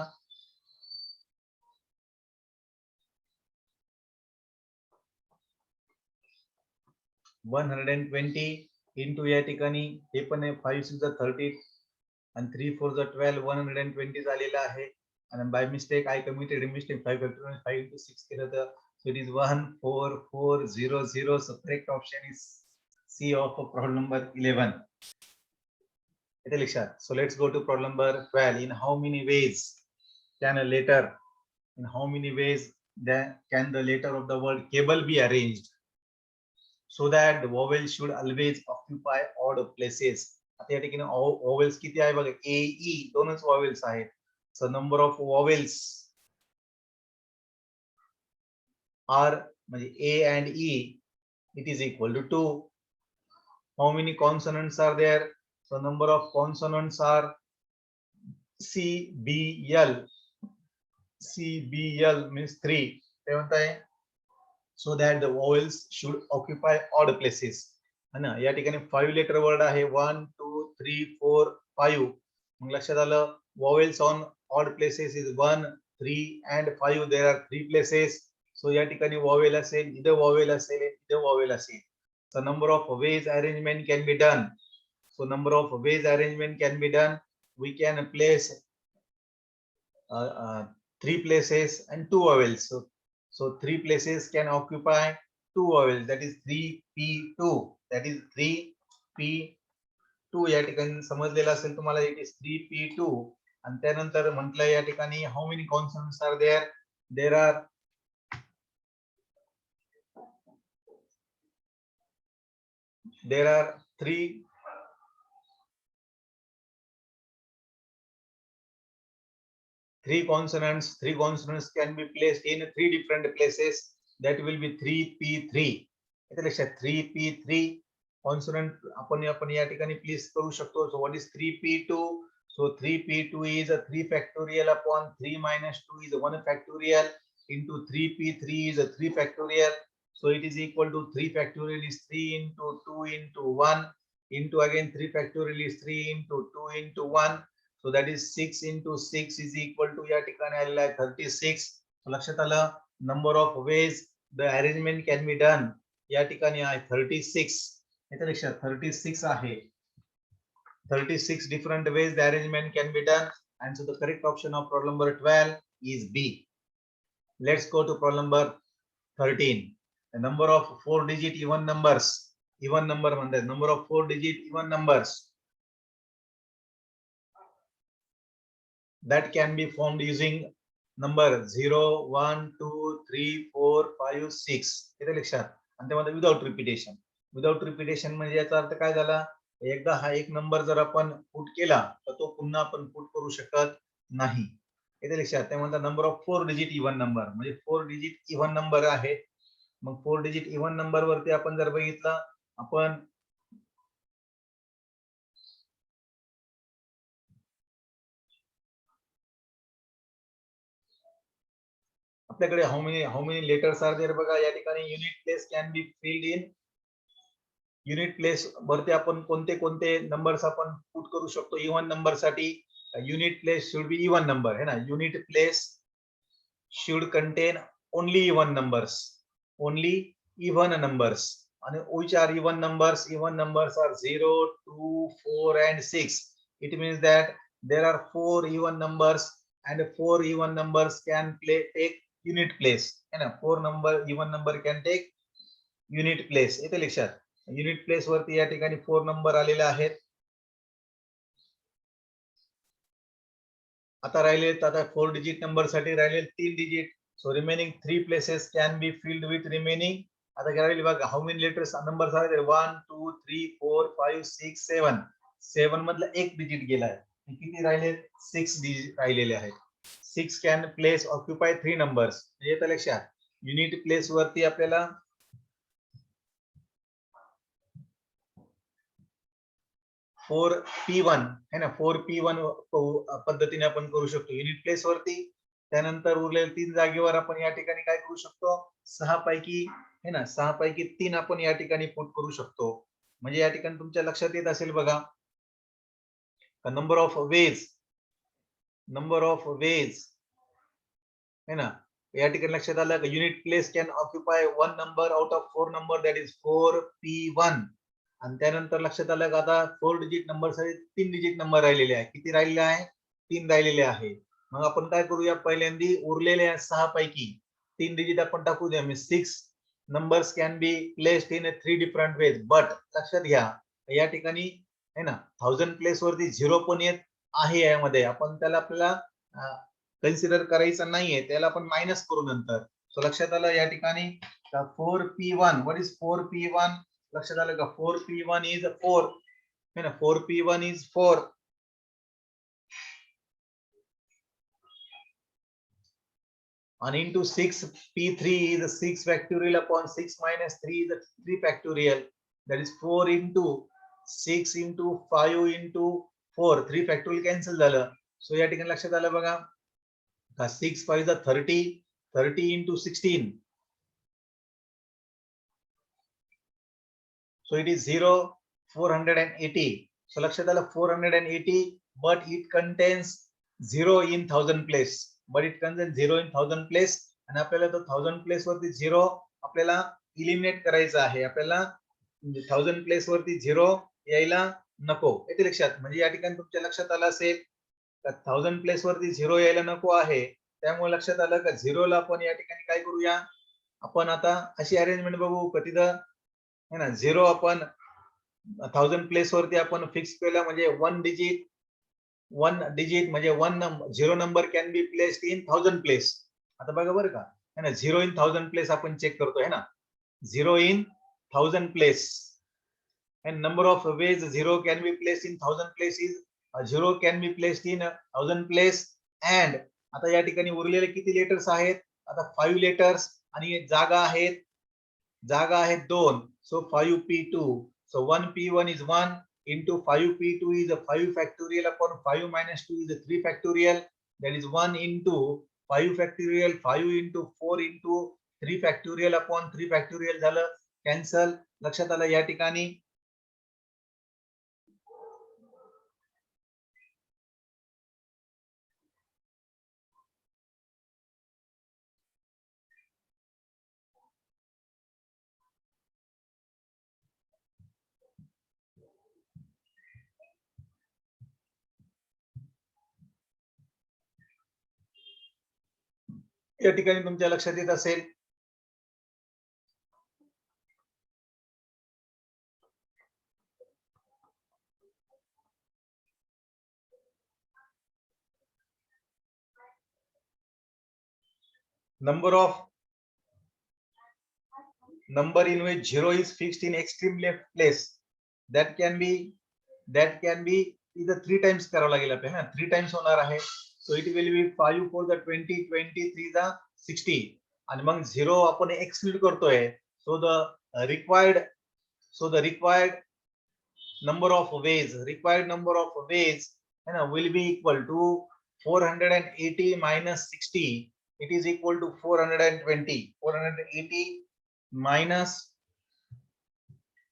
120 into या ठिकाणी हे पण आहे 5 6 जा 30 आणि 3 4 जा 12, 120 झालेला आहे. आणि by mistake I committed mistake 5 factorial 5 into 6 केलं तर so it is 14400. So correct option is C of problem number 11. So let's go to problem number 12. In how many ways can a letter, in how many ways can the letter of the word cable be arranged so that the vowel should always occupy odd places? आता या ठिकाणी vowels किती आहे बघा. A, E दोनच vowels आहेत. So number of vowels are म्हणजे A and E, it is equal to 2. How many consonants are there? So number of consonants are C, B, L. C, B, L means 3. So that the vowels should occupy odd places. है ना. या ठिकाणी 5 letter word आहे. 1 2 3 4 5. मग लक्षात आलं vowels on odd places is 1 3 and 5. There are 3 places. So या ठिकाणी vowel असेल, इथं vowel असेल, इथं vowel असेल. So number of ways arrangement can be done. So number of ways arrangement can be done. We can place 3 places and 2 vowels. So 3 places can occupy 2 vowels. That is 3P2. That is 3P2. या ठिकाणी समजलेलं असेल तुम्हाला. It is 3P2. आणि त्यानंतर म्हटलं या ठिकाणी how many consonants are there? There are 3 consonants. 3 consonants can be placed in 3 different places. That will be 3P3. 3P3 consonant आपण या ठिकाणी प्लेस करू शकतो. So what is 3P2? So 3P2 is a 3 factorial upon 3 minus 2 is 1 factorial into 3P3 is a 3 factorial. So it is equal to 3 factorial is 3 into 2 into 1 into again 3 factorial is 3 into 2 into 1. So that is 6 into 6 is equal to या ठिकाणी आलेला आहे 36. So लक्षात आलं. Number of ways the arrangement can be done. या ठिकाणी आहे 36. याच्या लक्षात 36 आहे. 36 different ways the arrangement can be done. And so the correct option of problem number 12 is B. Let's go to problem number 13. The number of 4-digit even numbers. Even number म्हणतात. Number of 4-digit even numbers. that can be formed using number 0, 1, 2, 3, 4, 5, 6. येते लक्षात. आणि त्यामध्ये विदाउट रिपिटेशन. विदाउट रिपिटेशन म्हणजे याचा अर्थ काय झाला, एकदा हा एक नंबर जर आपण पुट केला तर तो पुन्हा आपण पुट करू शकत नाही. येते लक्षात. त्यामध्ये number of 4 digit even number म्हणजे 4 डिजिट इव्हन नंबर आहे. मग 4 डिजिट इव्हन नंबर वरती आपण जर बघितलं, आपण आपल्याकडे how many letters are there बघा. या ठिकाणी unit place can be filled in. Unit place वरती आपण कोणते कोणते नंबर्स आपण पुट करू शकतो. इव्हन नंबर साठी unit place should be even number है ना. Unit place should contain only even numbers. Only even numbers. आणि which are even numbers? Even numbers are 0, 2, 4 and 6. It means that there are 4 even numbers and 4 even numbers can take unit place है ना. 4 number even number can take unit place. येते लक्षात. युनिट प्लेस वरती या ठिकाणी 4 नंबर आलेले आहेत. आता राहिले आता 4 डिजिट नंबर साठी राहिले 3 digit. So remaining 3 places can be filled with remaining. आता राहिले बघा हाऊ मेनी लेटर्स नंबर आहेत. 1, 2, 3, 4, 5, 6, 7. 7 मधला एक डिजिट गेलाय. किती राहिले? 6 डिजिट राहिलेले आहेत. 6 कॅन प्लेस ऑक्युपाय 3 नंबर्स. येतं लक्षात. युनिट प्लेस वरती आपल्याला 4P1 है ना. 4P1 पद्धतीने आपण करू शकतो युनिट प्लेस वरती. त्यानंतर उरलेल्या 3 जागेवर आपण या ठिकाणी काय करू शकतो, 6 पैकी है ना, 6 पैकी 3 आपण या ठिकाणी पुट करू शकतो. म्हणजे या ठिकाणी तुमच्या लक्षात येत असेल बघा, नंबर ऑफ वेज है ना. या ठिकाणी लक्षात आलं की unit place can occupy 1 number out of 4 number, that is 4P1. आणि त्यानंतर लक्षात आलं का आता 4 डिजिट नंबर साठी 3 डिजिट नंबर राहिलेले आहे. किती राहिलेले आहे? 3 राहिलेले आहे. मग आपण काय करूया, पहिल्यांदी उरलेल्या 6 पैकी 3 डिजिट आपण टाकू द्या. 6 numbers can be placed in 3 different ways. But लक्षात घ्या या ठिकाणी है ना 1000 प्लेस वरती 0 पण येत आहे. यामध्ये आपण त्याला आपल्याला कन्सिडर करायचं नाहीये, त्याला आपण मायनस करू नंतर. सो लक्षात आलं या ठिकाणी 4P1. What is 4P1? लक्षात आलं का 4P1 इज 4 है ना. 4P1 इज 4 आणि into 6P3 is 6 factorial upon 6 minus 3 is 3 factorial. That is 4 into 6 into 5 into 4. 3 factorial cancel झालं. सो या ठिकाणी लक्षात आलं बघा, 6 5 is 30. 30 into 16. So it is 0, 480. So लक्षात आलं 480, but it contains 0 in 1000 place. But it contains 0 in 1000 place. आणि आपल्याला तो 1000 प्लेस वरती 0 आपल्याला इलिमिनेट करायचा आहे. आपल्याला 1000 प्लेस वरती 0 यायला नको. येते लक्षात. म्हणजे या ठिकाणी तुमच्या लक्षात आलं असेल 1000 प्लेस वरती 0 यायला नको आहे. त्यामुळे लक्षात आलं का 0 ला आपण या ठिकाणी काय करूया, आपण आता अशी अरेंजमेंट बघू का तिथं है ना 0 आपण 1000 प्लेस वरती आपण फिक्स केलं म्हणजे 1 डिजिट म्हणजे 0 number can be placed in 1000 place. आता बघा बरं का है ना, 0 इन 1000 प्लेस आपण चेक करतो है ना. 0 in 1000 place and number of ways 0 can be placed in 1000 place is 0 can be placed in 1000 place. and आता या ठिकाणी उरलेले किती लेटर्स आहेत, आता 5 लेटर्स आणि जागा आहेत 2. so 5P2. so 1P1 is 1 into 5P2 is 5 factorial upon 5 minus 2 is 3 factorial. That is 1 into 5 factorial, 5 into 4 into 3 factorial upon 3 factorial झालं कॅन्सल. लक्षात आलं या ठिकाणी. या ठिकाणी तुमच्या लक्षात येत असेल number in which 0 is fixed in extreme left place, that can be either 3 times करावं लागेल आपल्याला, 3 times होणार आहे. So it will be 5 for the 20, 20, 3 the 60. आणि मग 0 आपण एक्सक्लूड करतोय. So the required number of ways will be equal to 480 minus 60. It is equal to 420. 480 minus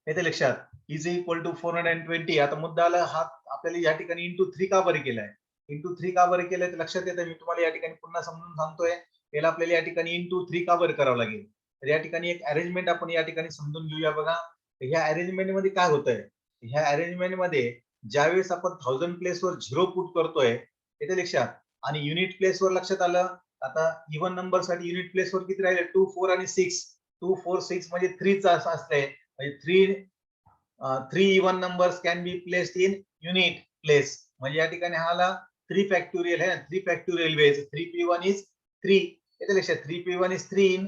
येते लक्षात इज इक्वल टू 420. आता मुद्दा आला हा आपल्याला या ठिकाणी इंटू 3 का बरं केलाय, इंटू 3 का बरं केलंय ते लक्षात येतं. मी तुम्हाला या ठिकाणी पुन्हा समजून सांगतोय. त्याला आपल्याला या ठिकाणी इंटू 3 का बरं करावं लागेल. तर या ठिकाणी एक अरेंजमेंट आपण या ठिकाणी समजून घेऊया. बघा ह्या अरेंजमेंट मध्ये काय होतंय, ह्या अरेंजमेंट मध्ये ज्यावेळेस आपण 1000 प्लेस वर 0 पुट करतोय येते लक्षात, आणि युनिट प्लेस वर लक्षात आलं. आता इव्हन नंबर साठी युनिट प्लेस वर किती राहिले, 2, 4 आणि 6. 2, 4, 6 म्हणजे 3 चा असते. 3 even numbers can be placed in unit place. म्हणजे या ठिकाणी हा आला 3 फॅक्टोरियल है, 3 फॅक्टोरियल ways. 3p1 is 3. येते लक्षात 3p1 is 3 in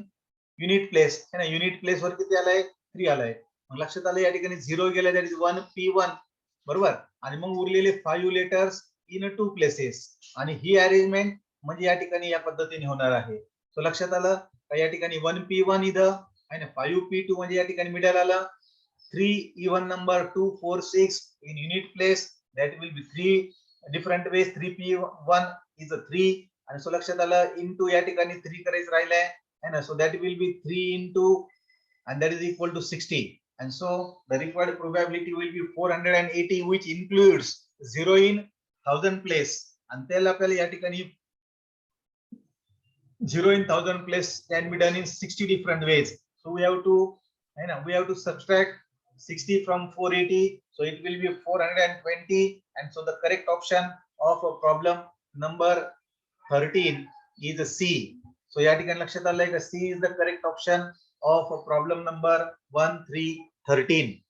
unit place है ना. युनिट प्लेस वर किती आलाय, 3 आलाय. मग लक्षात आलं या ठिकाणी 0 गेलाय, दॅट इज 1p1 बरोबर. आणि मग उरलेले 5 लेटर्स इन 2 प्लेसेस. आणि ही अरेंजमेंट म्हणजे या ठिकाणी या पद्धतीने होणार आहे. सो लक्षात आलं का या ठिकाणी 1p1 इथं आहे ना, 5p2 म्हणजे या ठिकाणी मिडल आलं. 3 even number 2, 4, 6 in unit place, that will be 3 different ways. 3p1 is a 3 आणि सो लक्षात आलं into या ठिकाणी 3 करायचं राहिलंय है ना. So that will be 3 into and that is equal to 60. And so the required probability will be 480, which includes 0 in 1000 place. आणि त्याला आपल्याला या ठिकाणी 0 in 1000 place can be done in 60 different ways. So we have to subtract 60 from 480, so it will be 420. And so the correct option of problem number 13 is C. So या ठिकाणी लक्षात आलंय का C is the correct option of problem number 1, 3, 13.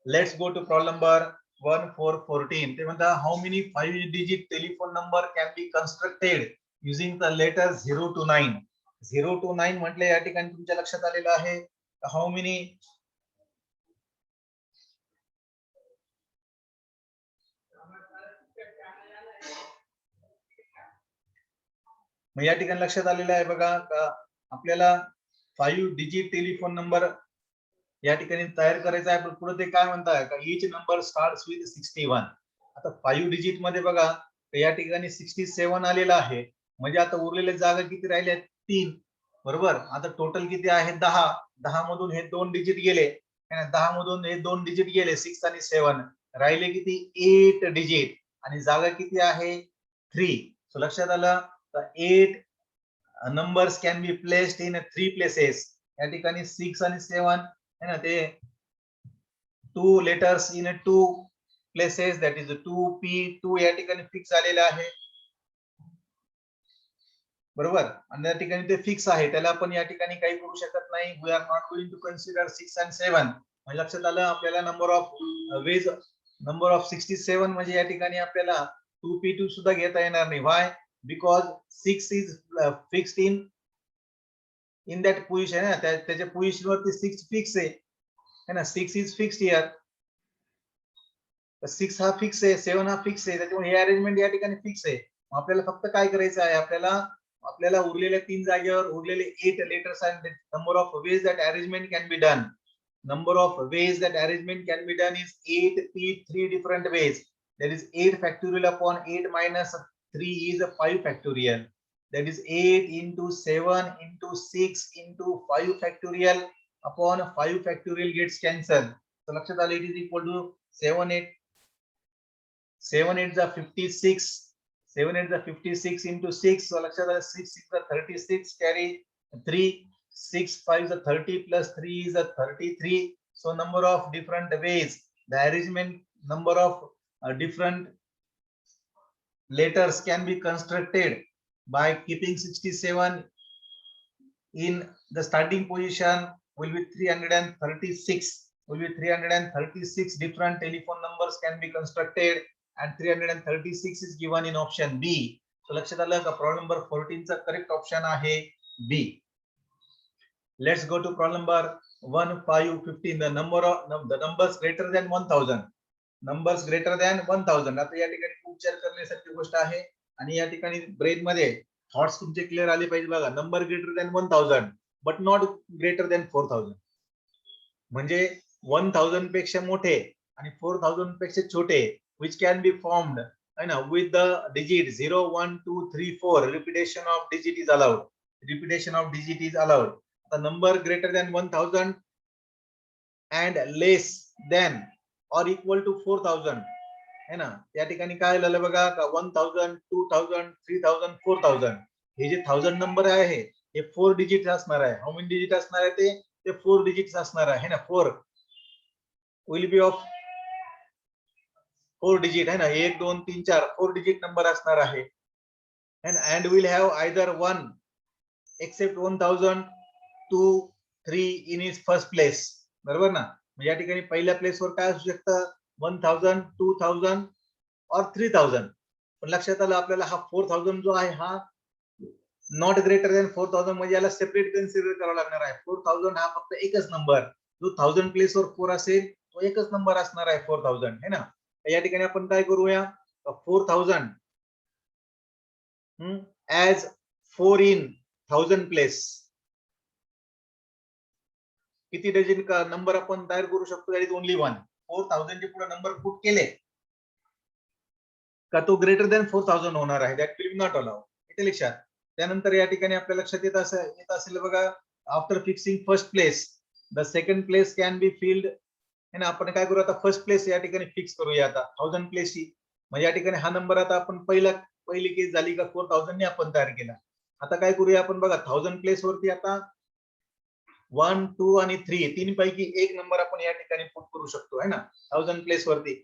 Let's go to problem number 1, 4, 14. ते म्हणता how many 5-digit telephone number can be constructed using the letter 0 to 9. 0 to 9 म्हटले या ठिकाणी तुमच्या लक्षात आलेलं आहे how many मग या ठिकाणी लक्षात आलेलं आहे बघा का आपल्याला 5 डिजिट टेलिफोन नंबर या ठिकाणी तयार करायचा आहे. पण पुढे ते काय म्हणताय का ईच नंबर स्टार्ट्स विथ 61. आता 5 डिजिट मध्ये बघा या ठिकाणी 67 आलेला आहे. म्हणजे आता उरलेल्या जागा किती राहिल्या, 3 बरोबर. आता टोटल किती आहे, 10. 10 मधून हे 2 डिजिट गेले, 10 मधून हे 2 डिजिट गेले, 6 आणि 7 राहिले किती, 8 डिजिट. आणि जागा किती आहे, 3. सो लक्षात आलं 8 numbers can be placed in 3 places. या ठिकाणी 6 आणि 7 है ना, ते 2 letters in 2 places, that is 2p2 या ठिकाणी फिक्स आलेलं आहे बरोबर. आणि या ठिकाणी ते फिक्स आहे, त्याला आपण या ठिकाणी काही करू शकत नाही. We are not going to consider 6 and 7. म्हणजे लक्षात आलं आपल्याला नंबर ऑफ 67 म्हणजे या ठिकाणी आपल्याला 2p2 सुद्धा घेता येणार नाही. व्हाय, because 6 is fixed in that position है, त्याच्या पोझिशन वरती 6 फिक्स आहे ना. 6 is fixed here, 6 हा फिक्स आहे, 7 हा फिक्स आहे, त्याच्यामुळे हे अरेंजमेंट या ठिकाणी फिक्स आहे. आपल्याला फक्त काय करायचं आहे, आपल्याला उरलेल्या 3 जागेवर उरलेले 8 लेटर्स आहेत. Number of veg that arrangement can be done, number of ways that arrangement can be done is 8p3 different ways. That is 8 factorial upon 8 minus 3 is a 5 factorial. That is 8 into 7 into 6 into 5 factorial upon 5 factorial gets cancelled. So लक्षात आलं, it is equal to 7 8 is 56. 7 8 is 56 into 6. So लक्षात आलं 6 6 is 36, carry 3. 6 5 is 30 plus 3 is 33. So number of different ways, the arrangement number of different letters can be constructed by keeping 67 in the starting position will be 336. Will be 336 different telephone numbers can be constructed, and 336 is given in option B. So लक्षात आलं का प्रॉब्लेम नंबर 14 चा करेक्ट ऑप्शन आहे B. Let's go to problem number 1, 5, 15. The numbers greater than 1000. Numbers greater than 1000. आता या ठिकाणी खूप विचार करण्यासारखी गोष्ट आहे आणि या ठिकाणी ब्रेन मध्ये थॉट्स तुमचे क्लिअर आले पाहिजे. बघा, number greater than 1000 but not greater than 4000. म्हणजे 1000 पेक्षा मोठे आणि 4000 पेक्षा छोटे which can be formed है ना with the digit 0, 1, 2, 3, 4. Repetition of digit is allowed. Repetition of digit is allowed. The number greater than 1000 and less than or equal to 4000 है ना. या ठिकाणी काय झालं बघा का 1000, 2000, 3000, 4000 हे जे 1000 नंबर आहे हे 4 डिजिट असणार आहे. हाऊ मेनी डिजिट असणार आहे ते 4 डिजिट्स असणार आहे ना. 4 विल बी ऑफ 4 डिजिट है ना. 1, 2, 3, 4 4 डिजिट नंबर असणार आहे. and will have either one except 1000, 2, 3 in its first place. बरोबर ना. म्हणजे या ठिकाणी पहिल्या प्लेस वर काय असू शकतं 1000, 2000 और 3000. पण लक्षात आलं आपल्याला हा 4000 जो आहे हा नॉट ग्रेटर दॅन 4000 म्हणजे याला सेपरेट कन्सिडर करावा लागणार आहे. 4000 हा फक्त एकच नंबर, जो 1000 प्लेस वर 4 असेल तो एकच नंबर असणार आहे 4000 है ना. या ठिकाणी आपण काय करूया 4000 as 4 in 1000 प्लेस. किती डिजिट का नंबर आपण तयार करू शकतो. That is only 1. 4000 चे पुढे नंबर पुट केले का तो ग्रेटर दॅन 4000 होणार आहे. That will not allow. इथे लक्षात. त्यानंतर या ठिकाणी आपल्या लक्षात येत असेल बघा after fixing first place the second place can be field है ना. आपण काय करू आता फर्स्ट प्लेस या ठिकाणी फिक्स करूया आता 1000 प्लेस ची. म्हणजे या ठिकाणी हा नंबर आता आपण पहिली केस झाली का 4000 ने आपण तयार केला. आता काय करूया आपण बघा 1000 प्लेस वरती आता 1, 2 आणि 3 तीन पैकी एक नंबर आपण या ठिकाणी पुट करू शकतो है ना 1000 प्लेस वरती.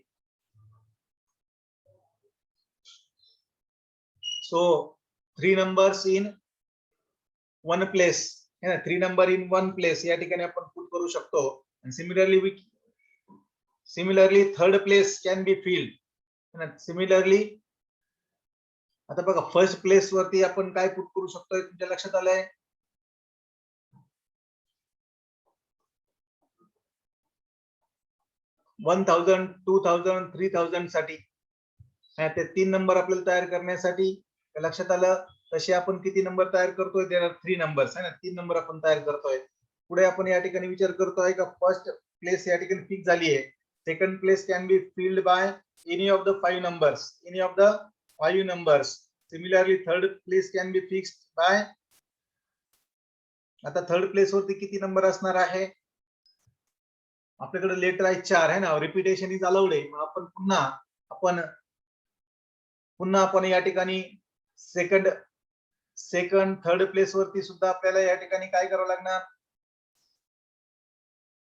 सो 3 नंबर्स इन 1 प्लेस है ना. 3 नंबर इन 1 प्लेस या ठिकाणी आपण पुट करू शकतो. Similarly third place can be field. Similarly आता बघा फर्स्ट प्लेस वरती आपण काय पुट करू शकतो तुमच्या लक्षात आलंय 1000, 2000, 3000 साठी ते 3 नंबर आपल्याला तयार करण्यासाठी लक्षात आलं. तसे आपण किती नंबर तयार करतोय देर आर 3 नंबर्स है ना. 3 नंबर आपण तयार करतोय. पुढे आपण या ठिकाणी विचार करतोय का फर्स्ट प्लेस या ठिकाणी फिक्स झाली आहे. Second place can be filled by any of the 5 numbers. Any of the 5 numbers. Similarly third place can be fixed by. आता थर्ड प्लेस वरती किती नंबर असणार आहे आपल्याकडे लेटर आहे 4 है ना. रिपीटेशन इज अलाउड आहे. आपण पुन्हा आपण या ठिकाणी सेकंड थर्ड प्लेस वरती सुद्धा आपल्याला या ठिकाणी काय करावं लागणार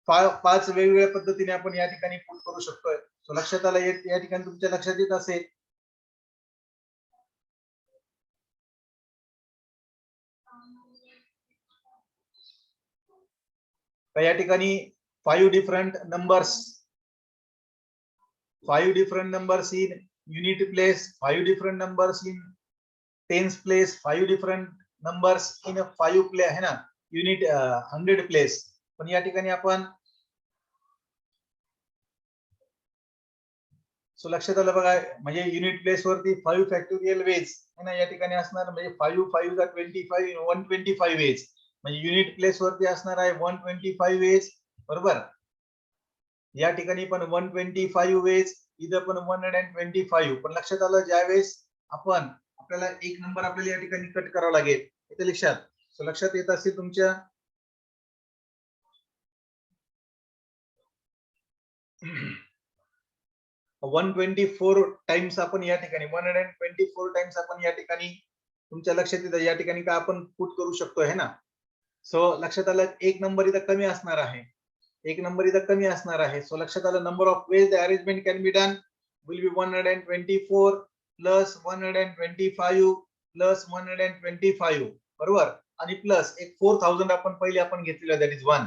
5 वेगवेगळ्या पद्धतीने आपण या ठिकाणी पुट करू शकतोय. सो लक्षात आलं या ठिकाणी तुमच्या लक्षात येत असेल या ठिकाणी 5 different numbers in unit place, 5 different numbers in tense place, 5 different numbers in 5 play है ना युनिट 100 प्लेस. पण या ठिकाणी आपण सो लक्षात आलं बघा म्हणजे युनिट प्लेस वरती 5 फॅक्टोरियल वेज है ना या ठिकाणी असणार. म्हणजे 5 5 चा 25 125 वेज म्हणजे युनिट प्लेस वरती असणार आहे 125 वेज. बरोबर. या ठिकाणी पण 125 वेज इथं पण 125. पण लक्षात आलं ज्यावेळेस आपल्याला एक नंबर आपल्याला या ठिकाणी कट करावा लागेल. इथे लक्षात. सो लक्षात येत असेल तुमच्या 124 टाइम्स आपण या ठिकाणी 124 टाइम्स आपण या ठिकाणी तुमच्या लक्षात येतं या ठिकाणी काय आपण पुट करू शकतो है ना. सो लक्षात आलं एक नंबर इथं कमी असणार आहे. सो लक्षात आलं number of veg the arrangement can be done will be 124 plus 125 plus 125 बरोबर. आणि प्लस एक 4000 आपण घेतलेला दॅट इज 1.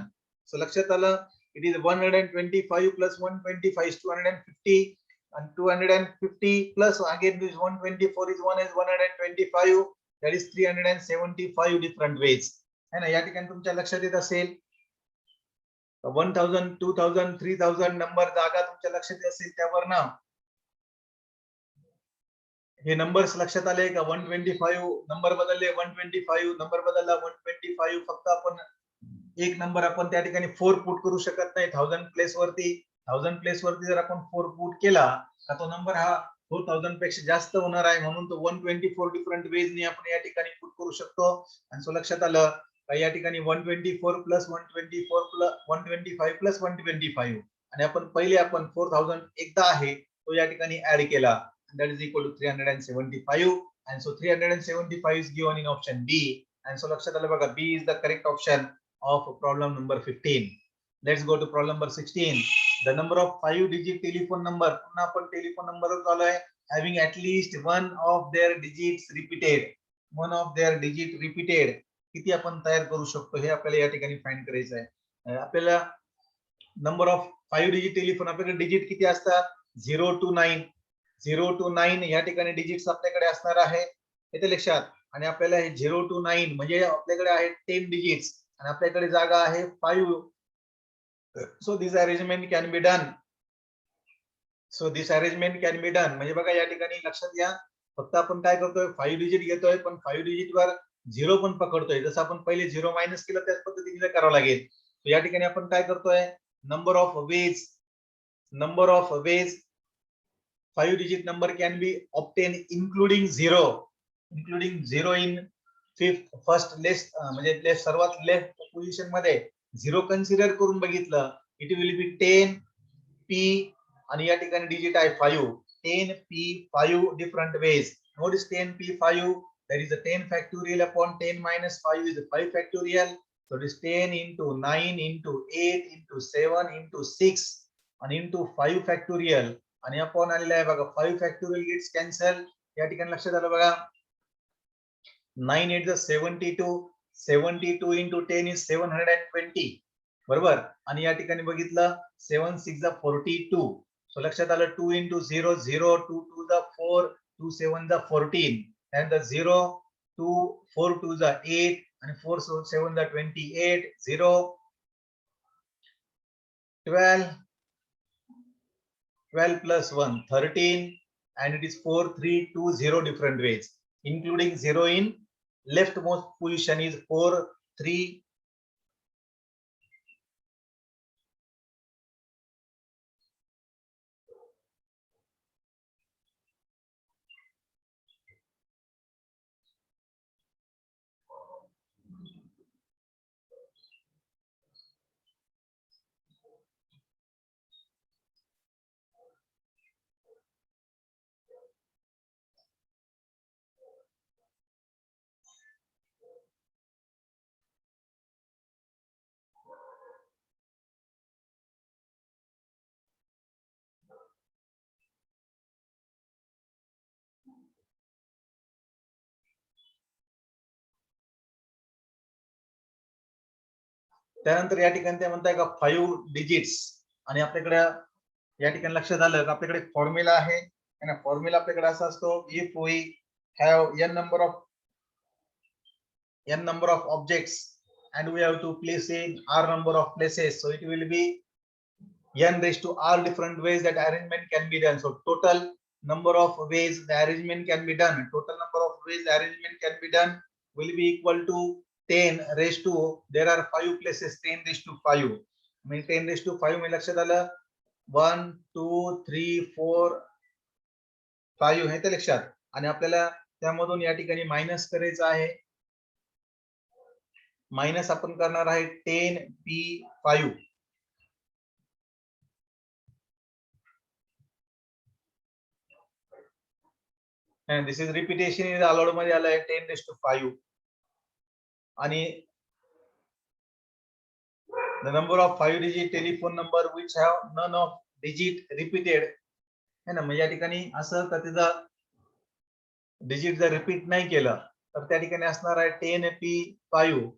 सो लक्षात आलं it is 125 plus 125 250 and 250 plus again this 124 is 1 is 125, that is 375 different ways है ना. या ठिकाणी तुमच्या लक्षात येत असेल 1000 2000 3000 नंबर जागा तुमच्या लक्षात येत असेल त्यावर ना हे नंबर्स लक्षात आले का. 125 नंबर बदलले, 125 नंबर बदलला, 125 फक्त आपण एक नंबर आपण त्या ठिकाणी 4 पुट करू शकत नाही. 1000 प्लेस वरती जर आपण 4 पुट केला तर तो नंबर हा 4000 पेक्षा जास्त होणार आहे, म्हणून तो 124 डिफरंट वेज ने आपण या ठिकाणी पुट करू शकतो. आणि सो लक्षात आलं का या ठिकाणी 124 प्लस 124 प्लस 125 प्लस 125 आणि आपण पहिले आपण 4000 एकदा आहे तो या ठिकाणी ऍड केला, that is equal to 375, and so 375 is given in option B, and so लक्षात आलं बघा B is the correct option of problem number 15. Let's go to problem number 16. The number of 5-digit telephone number, पुन्हा आपण टेलिफोन नंबरवर चालू आहे, having at least one of their digits repeated, किती आपण तयार करू शकतो हे आपल्याला या ठिकाणी फाइंड करायचं आहे. आपल्याला नंबर ऑफ 5 डिजिट टेलिफोन, आपल्याकडे डिजिट किती असतात 0 to 9 या ठिकाणी डिजिट्स आपल्याकडे असणार आहे येथे लक्षात. आणि आपल्याला हे 0 to 9 म्हणजे आपल्याकडे आहे 10 डिजिट्स आणि आपल्याकडे जागा आहे 5. So this arrangement can be done. म्हणजे बघा या ठिकाणी लक्षात घ्या, फक्त आपण काय करतोय 5 डिजिट घेतोय पण 5 डिजिट वर 0 पण पकडतोय. जसं आपण पहिले 0 मायनस केलं त्याच पद्धतीने करावं लागेल. तर या ठिकाणी आपण काय करतोय number of veg 5 digit number can be obtained including 0 in first less म्हणजे लेफ्ट सर्वात लेफ्ट पोझिशन मध्ये 0 कन्सिडर करून बघितलं, इट विल बी 10p आणि या ठिकाणी डिजिट आहे 5. 10p 5 different ways. Notice 10p5, that is a 10 factorial upon 10 minus 5 is 5 factorial. So it is 10 into 9 into 8 into 7 into 6 and into 5 factorial. आणि अपॉन आलेला आहे बघा 5 फॅक्टोरियल गेट्स कॅन्सल. या ठिकाणी लक्षात आलं बघा 9 8 is 72 into 10 is 720 बरोबर. आणि या ठिकाणी बघितलं 7 6 is 42. सो लक्षात आलं 2 into 0 0, 2 2 is 4, 2 7 is 14 and the 0 2 4 2 is 8 and 4 7 is 28 0 12 plus 1 13 and it is 4 3 2 0 different ways, including 0 in leftmost position is 4 3. त्यानंतर या ठिकाणी ते म्हणताय का 5 डिजिट्स आणि आपल्याकडे या ठिकाणी लक्षात आलं का आपल्याकडे फॉर्म्युला आहे आणि फॉर्म्युला आपल्याकडे असा असतो, if we have n number of objects and we have to place in r number of places, so it will be n raised to r different ways that arrangement can be done. So total number of ways the arrangement can be done will be equal to 10 raised to, there are 5 places, 10 raised to 5 म्हणजे 10 raised to 5 म्हणजे लक्षात आलं 1 2 3 4 5 हे तर लक्षात. आणि आपल्याला त्यामधून या ठिकाणी मायनस करायचं आहे, मायनस आपण करणार आहे 10p5 and this is repetition is allowed मध्ये आलं आहे 10 raised to 5 आणि the number of 5 digit telephone number which have none of digit repeated है ना. म्हणजे या ठिकाणी असं का त्याचा डिजिट जर रिपीट नाही केलं तर त्या ठिकाणी असणार आहे 10p5.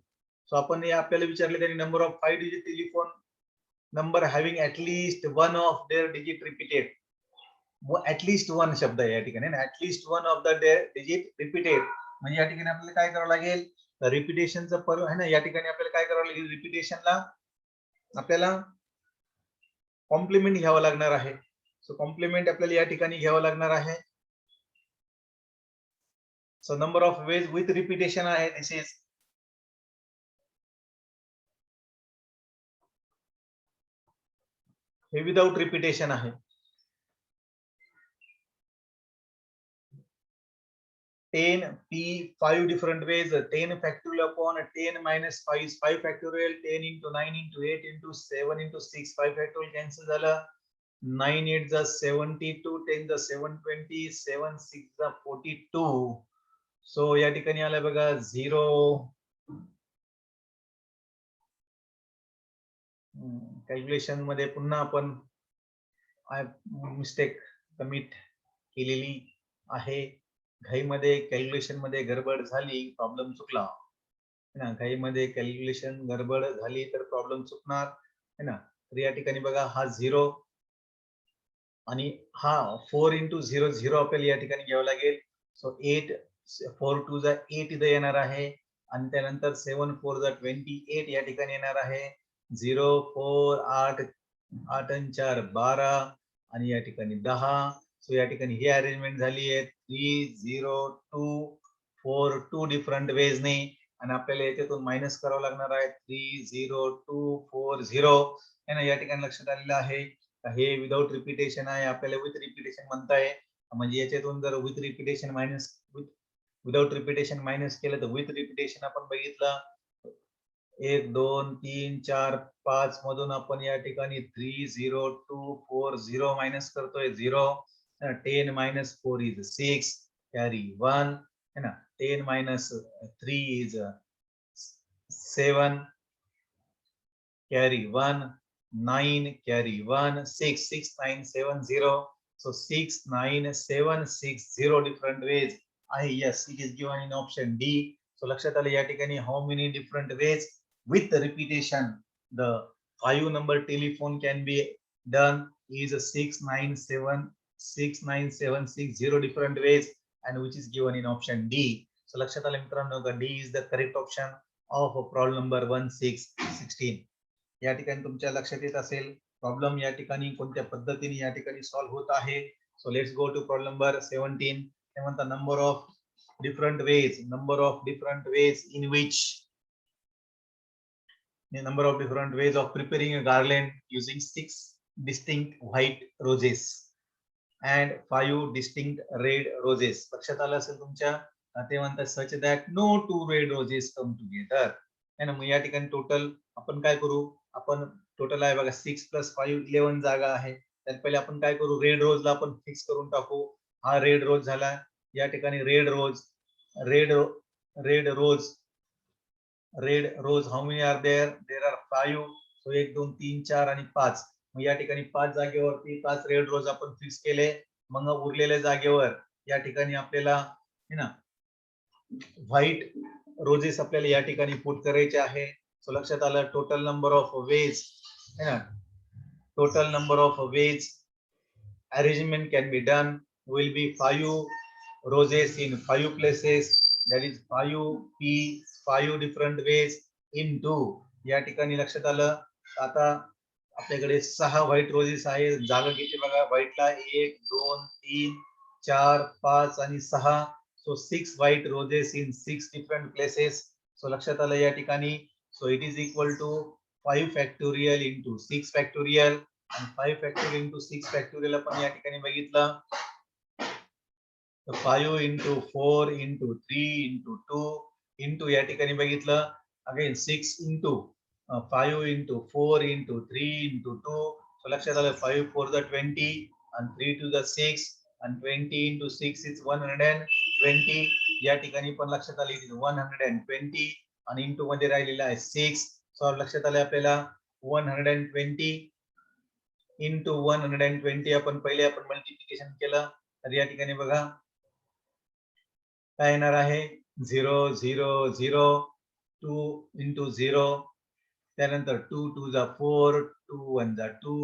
सो आपण हे आपल्याला विचारले त्यांनी number of 5 digit telephone number having at least one of their digit repeated. At least one शब्द आहे या ठिकाणी, at least one of the digit repeated. म्हणजे या ठिकाणी आपल्याला काय करावं लागेल, रिपिटेशनचं पर्व आहे ना, या ठिकाणी आपल्याला काय करावं लागेल, रिपिटेशनला आपल्याला कॉम्प्लिमेंट घ्यावं लागणार आहे. सो कॉम्प्लिमेंट आपल्याला या ठिकाणी घ्यावं लागणार आहे. So number of veg with repetition आहे, दिस इज हे विदाउट रिपिटेशन आहे. 10 p 5 different ways, 10 factorial upon 10 minus 5 is 5 factorial, 10 into 9 into 8 into 7 into 6, 5 factorial cancel झालं. 9 8 the 72, 10 the 720, 7 6 the 42. सो या ठिकाणी आलं बघा 0. कॅल्क्युलेशन मध्ये पुन्हा आपण मिस्टेक कमिट केलेली आहे. घाईमध्ये कॅल्क्युलेशन मध्ये गडबड झाली, प्रॉब्लेम चुकला है ना. घाईमध्ये कॅल्क्युलेशन गडबड झाली तर प्रॉब्लेम चुकणार है ना. तर या ठिकाणी बघा हा 0 आणि हा 4 into 0 0 आपल्याला या ठिकाणी घ्यावं लागेल. सो 8 4 2 जा 8 इथे येणार आहे आणि त्यानंतर 7 4 जा 28 या ठिकाणी येणार आहे. 0 4 8 8 आणि 4 12 आणि या ठिकाणी 10. सो या ठिकाणी ही अरेंजमेंट झाली आहे 3 0 2 4 2 डिफरंट वेज ने आणि आपल्याला याच्यातून मायनस करावं लागणार आहे 3 0 2 4 0 है ना. या ठिकाणी लक्षात आलेलं आहे हे विदाउट रिपिटेशन आहे, आपल्याला विथ रिपिटेशन म्हणताय. म्हणजे याच्यातून जर with repetition minus without repetition minus केलं तर विथ रिपिटेशन आपण बघितलं 1 2 3 4 5 मधून आपण या ठिकाणी 3 0 2 4 0 मायनस करतोय 0. 10 minus 4 is 6, carry 1 है ना. 10 minus 3 is 7, carry 1. 9 carry 1, 6 6 9 7 0. So 6 9 7 6 0 different ways. Yes, it is given in option D. So लक्षात आलं या ठिकाणी how many different ways with repetition the 5 number telephone can be done is 6 9 7 6 9 7 6 0 different ways and which is given in option D. So लक्षात आलं मित्रांनो का D is the correct option of problem number 16. या ठिकाणी तुमच्या लक्षात येत असेल प्रॉब्लेम या ठिकाणी कोणत्या पद्धतीने या ठिकाणी सॉल्व्ह होत आहे. So let's go to problem number 17. ते म्हणतात number of different ways in which number of different ways of preparing a garland using 6 distinct white roses and 5 distinct red roses. लक्षात आलं असेल तुमच्या. ते म्हणतात such that no 2 red roses come together है ना. मग या ठिकाणी टोटल आपण काय करू, आपण टोटल आहे बघा 6 + 5 11 जागा आहे. तर पहिले आपण काय करू, रेड रोजला आपण फिक्स करून टाकू. हा रेड रोज झाला. या ठिकाणी red rose how many are there, there are 5. So 1 2 3 4 आणि 5. मग या ठिकाणी 5 जागेवरती 5 रेड रोज आपण फिक्स केले. मग उरलेल्या जागेवर या ठिकाणी आपल्याला है ना व्हाईट रोजेस आपल्याला या ठिकाणी पुट करायचे आहे. सो लक्षात आलं टोटल नंबर ऑफ वेज है ना, total number of veg arrangement can be done will be 5 roses in 5 places, that is 5p 5 different ways into. या ठिकाणी लक्षात आलं. आता आपल्याकडे 6 व्हाईट रोजेस आहे. जागा किती बघा व्हाईटला 1 2 3 4 5 आणि 6. So 6 white roses in 6 different places. So लक्षात आलं या ठिकाणी. So it is equal to 5 factorial into 6 factorial आणि 5 फॅक्टोरियल इंटू 6 फॅक्टोरियल आपण या ठिकाणी बघितलं. 5 into 4 into 3 into 2 into या ठिकाणी बघितलं again 6 into 5 into 4 into 3 into 2. So लक्षात आलं 5 4 the 20 and 3 to the 6 and 20 into 6 is 120. या ठिकाणी पण लक्षात आले 120 आणि इंटू मध्ये राहिलेला आहे 6. सो लक्षात आले आपल्याला 120 into 120 आपण पहिले आपण मल्टिप्लिकेशन केलं तर या ठिकाणी बघा काय येणार आहे 0 0 0 2 into 0. त्यानंतर 2 2 जा 4 2 1 जा 2.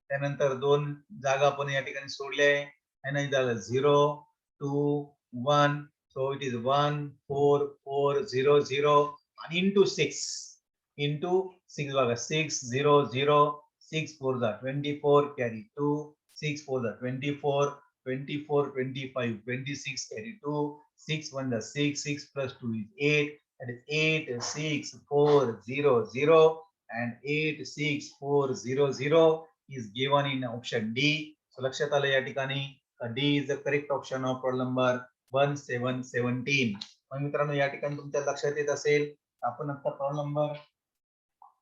त्यानंतर 2 जागा आपण या ठिकाणी सोडल्या आहे. आणि झालं 0 2 1 so it is 1 4 4 0 0 and into 6 बघा 6 0 0 6 4 24 carry 2 6 4 24 24 25 26 carry 2 6 1 6 6 plus 2 is 8 that is 8 6 4 0 0 and 8 6 4 0 0 is given in option D. So लक्षात आलं या ठिकाणी D is the correct option of problem number 1717. मग मित्रांनो या ठिकाणी तुमच्या लक्षात येत असेल आपण आता प्रॉब्लेम नंबर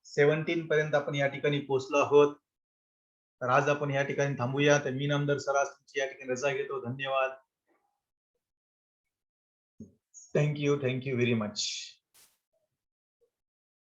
17 पर्यंत आपण या ठिकाणी पोहोचलो आहोत. तर आज आपण या ठिकाणी थांबूया. तर मी नामदार सरास तुमची या ठिकाणी रजा घेतो. धन्यवाद. Thank you very much.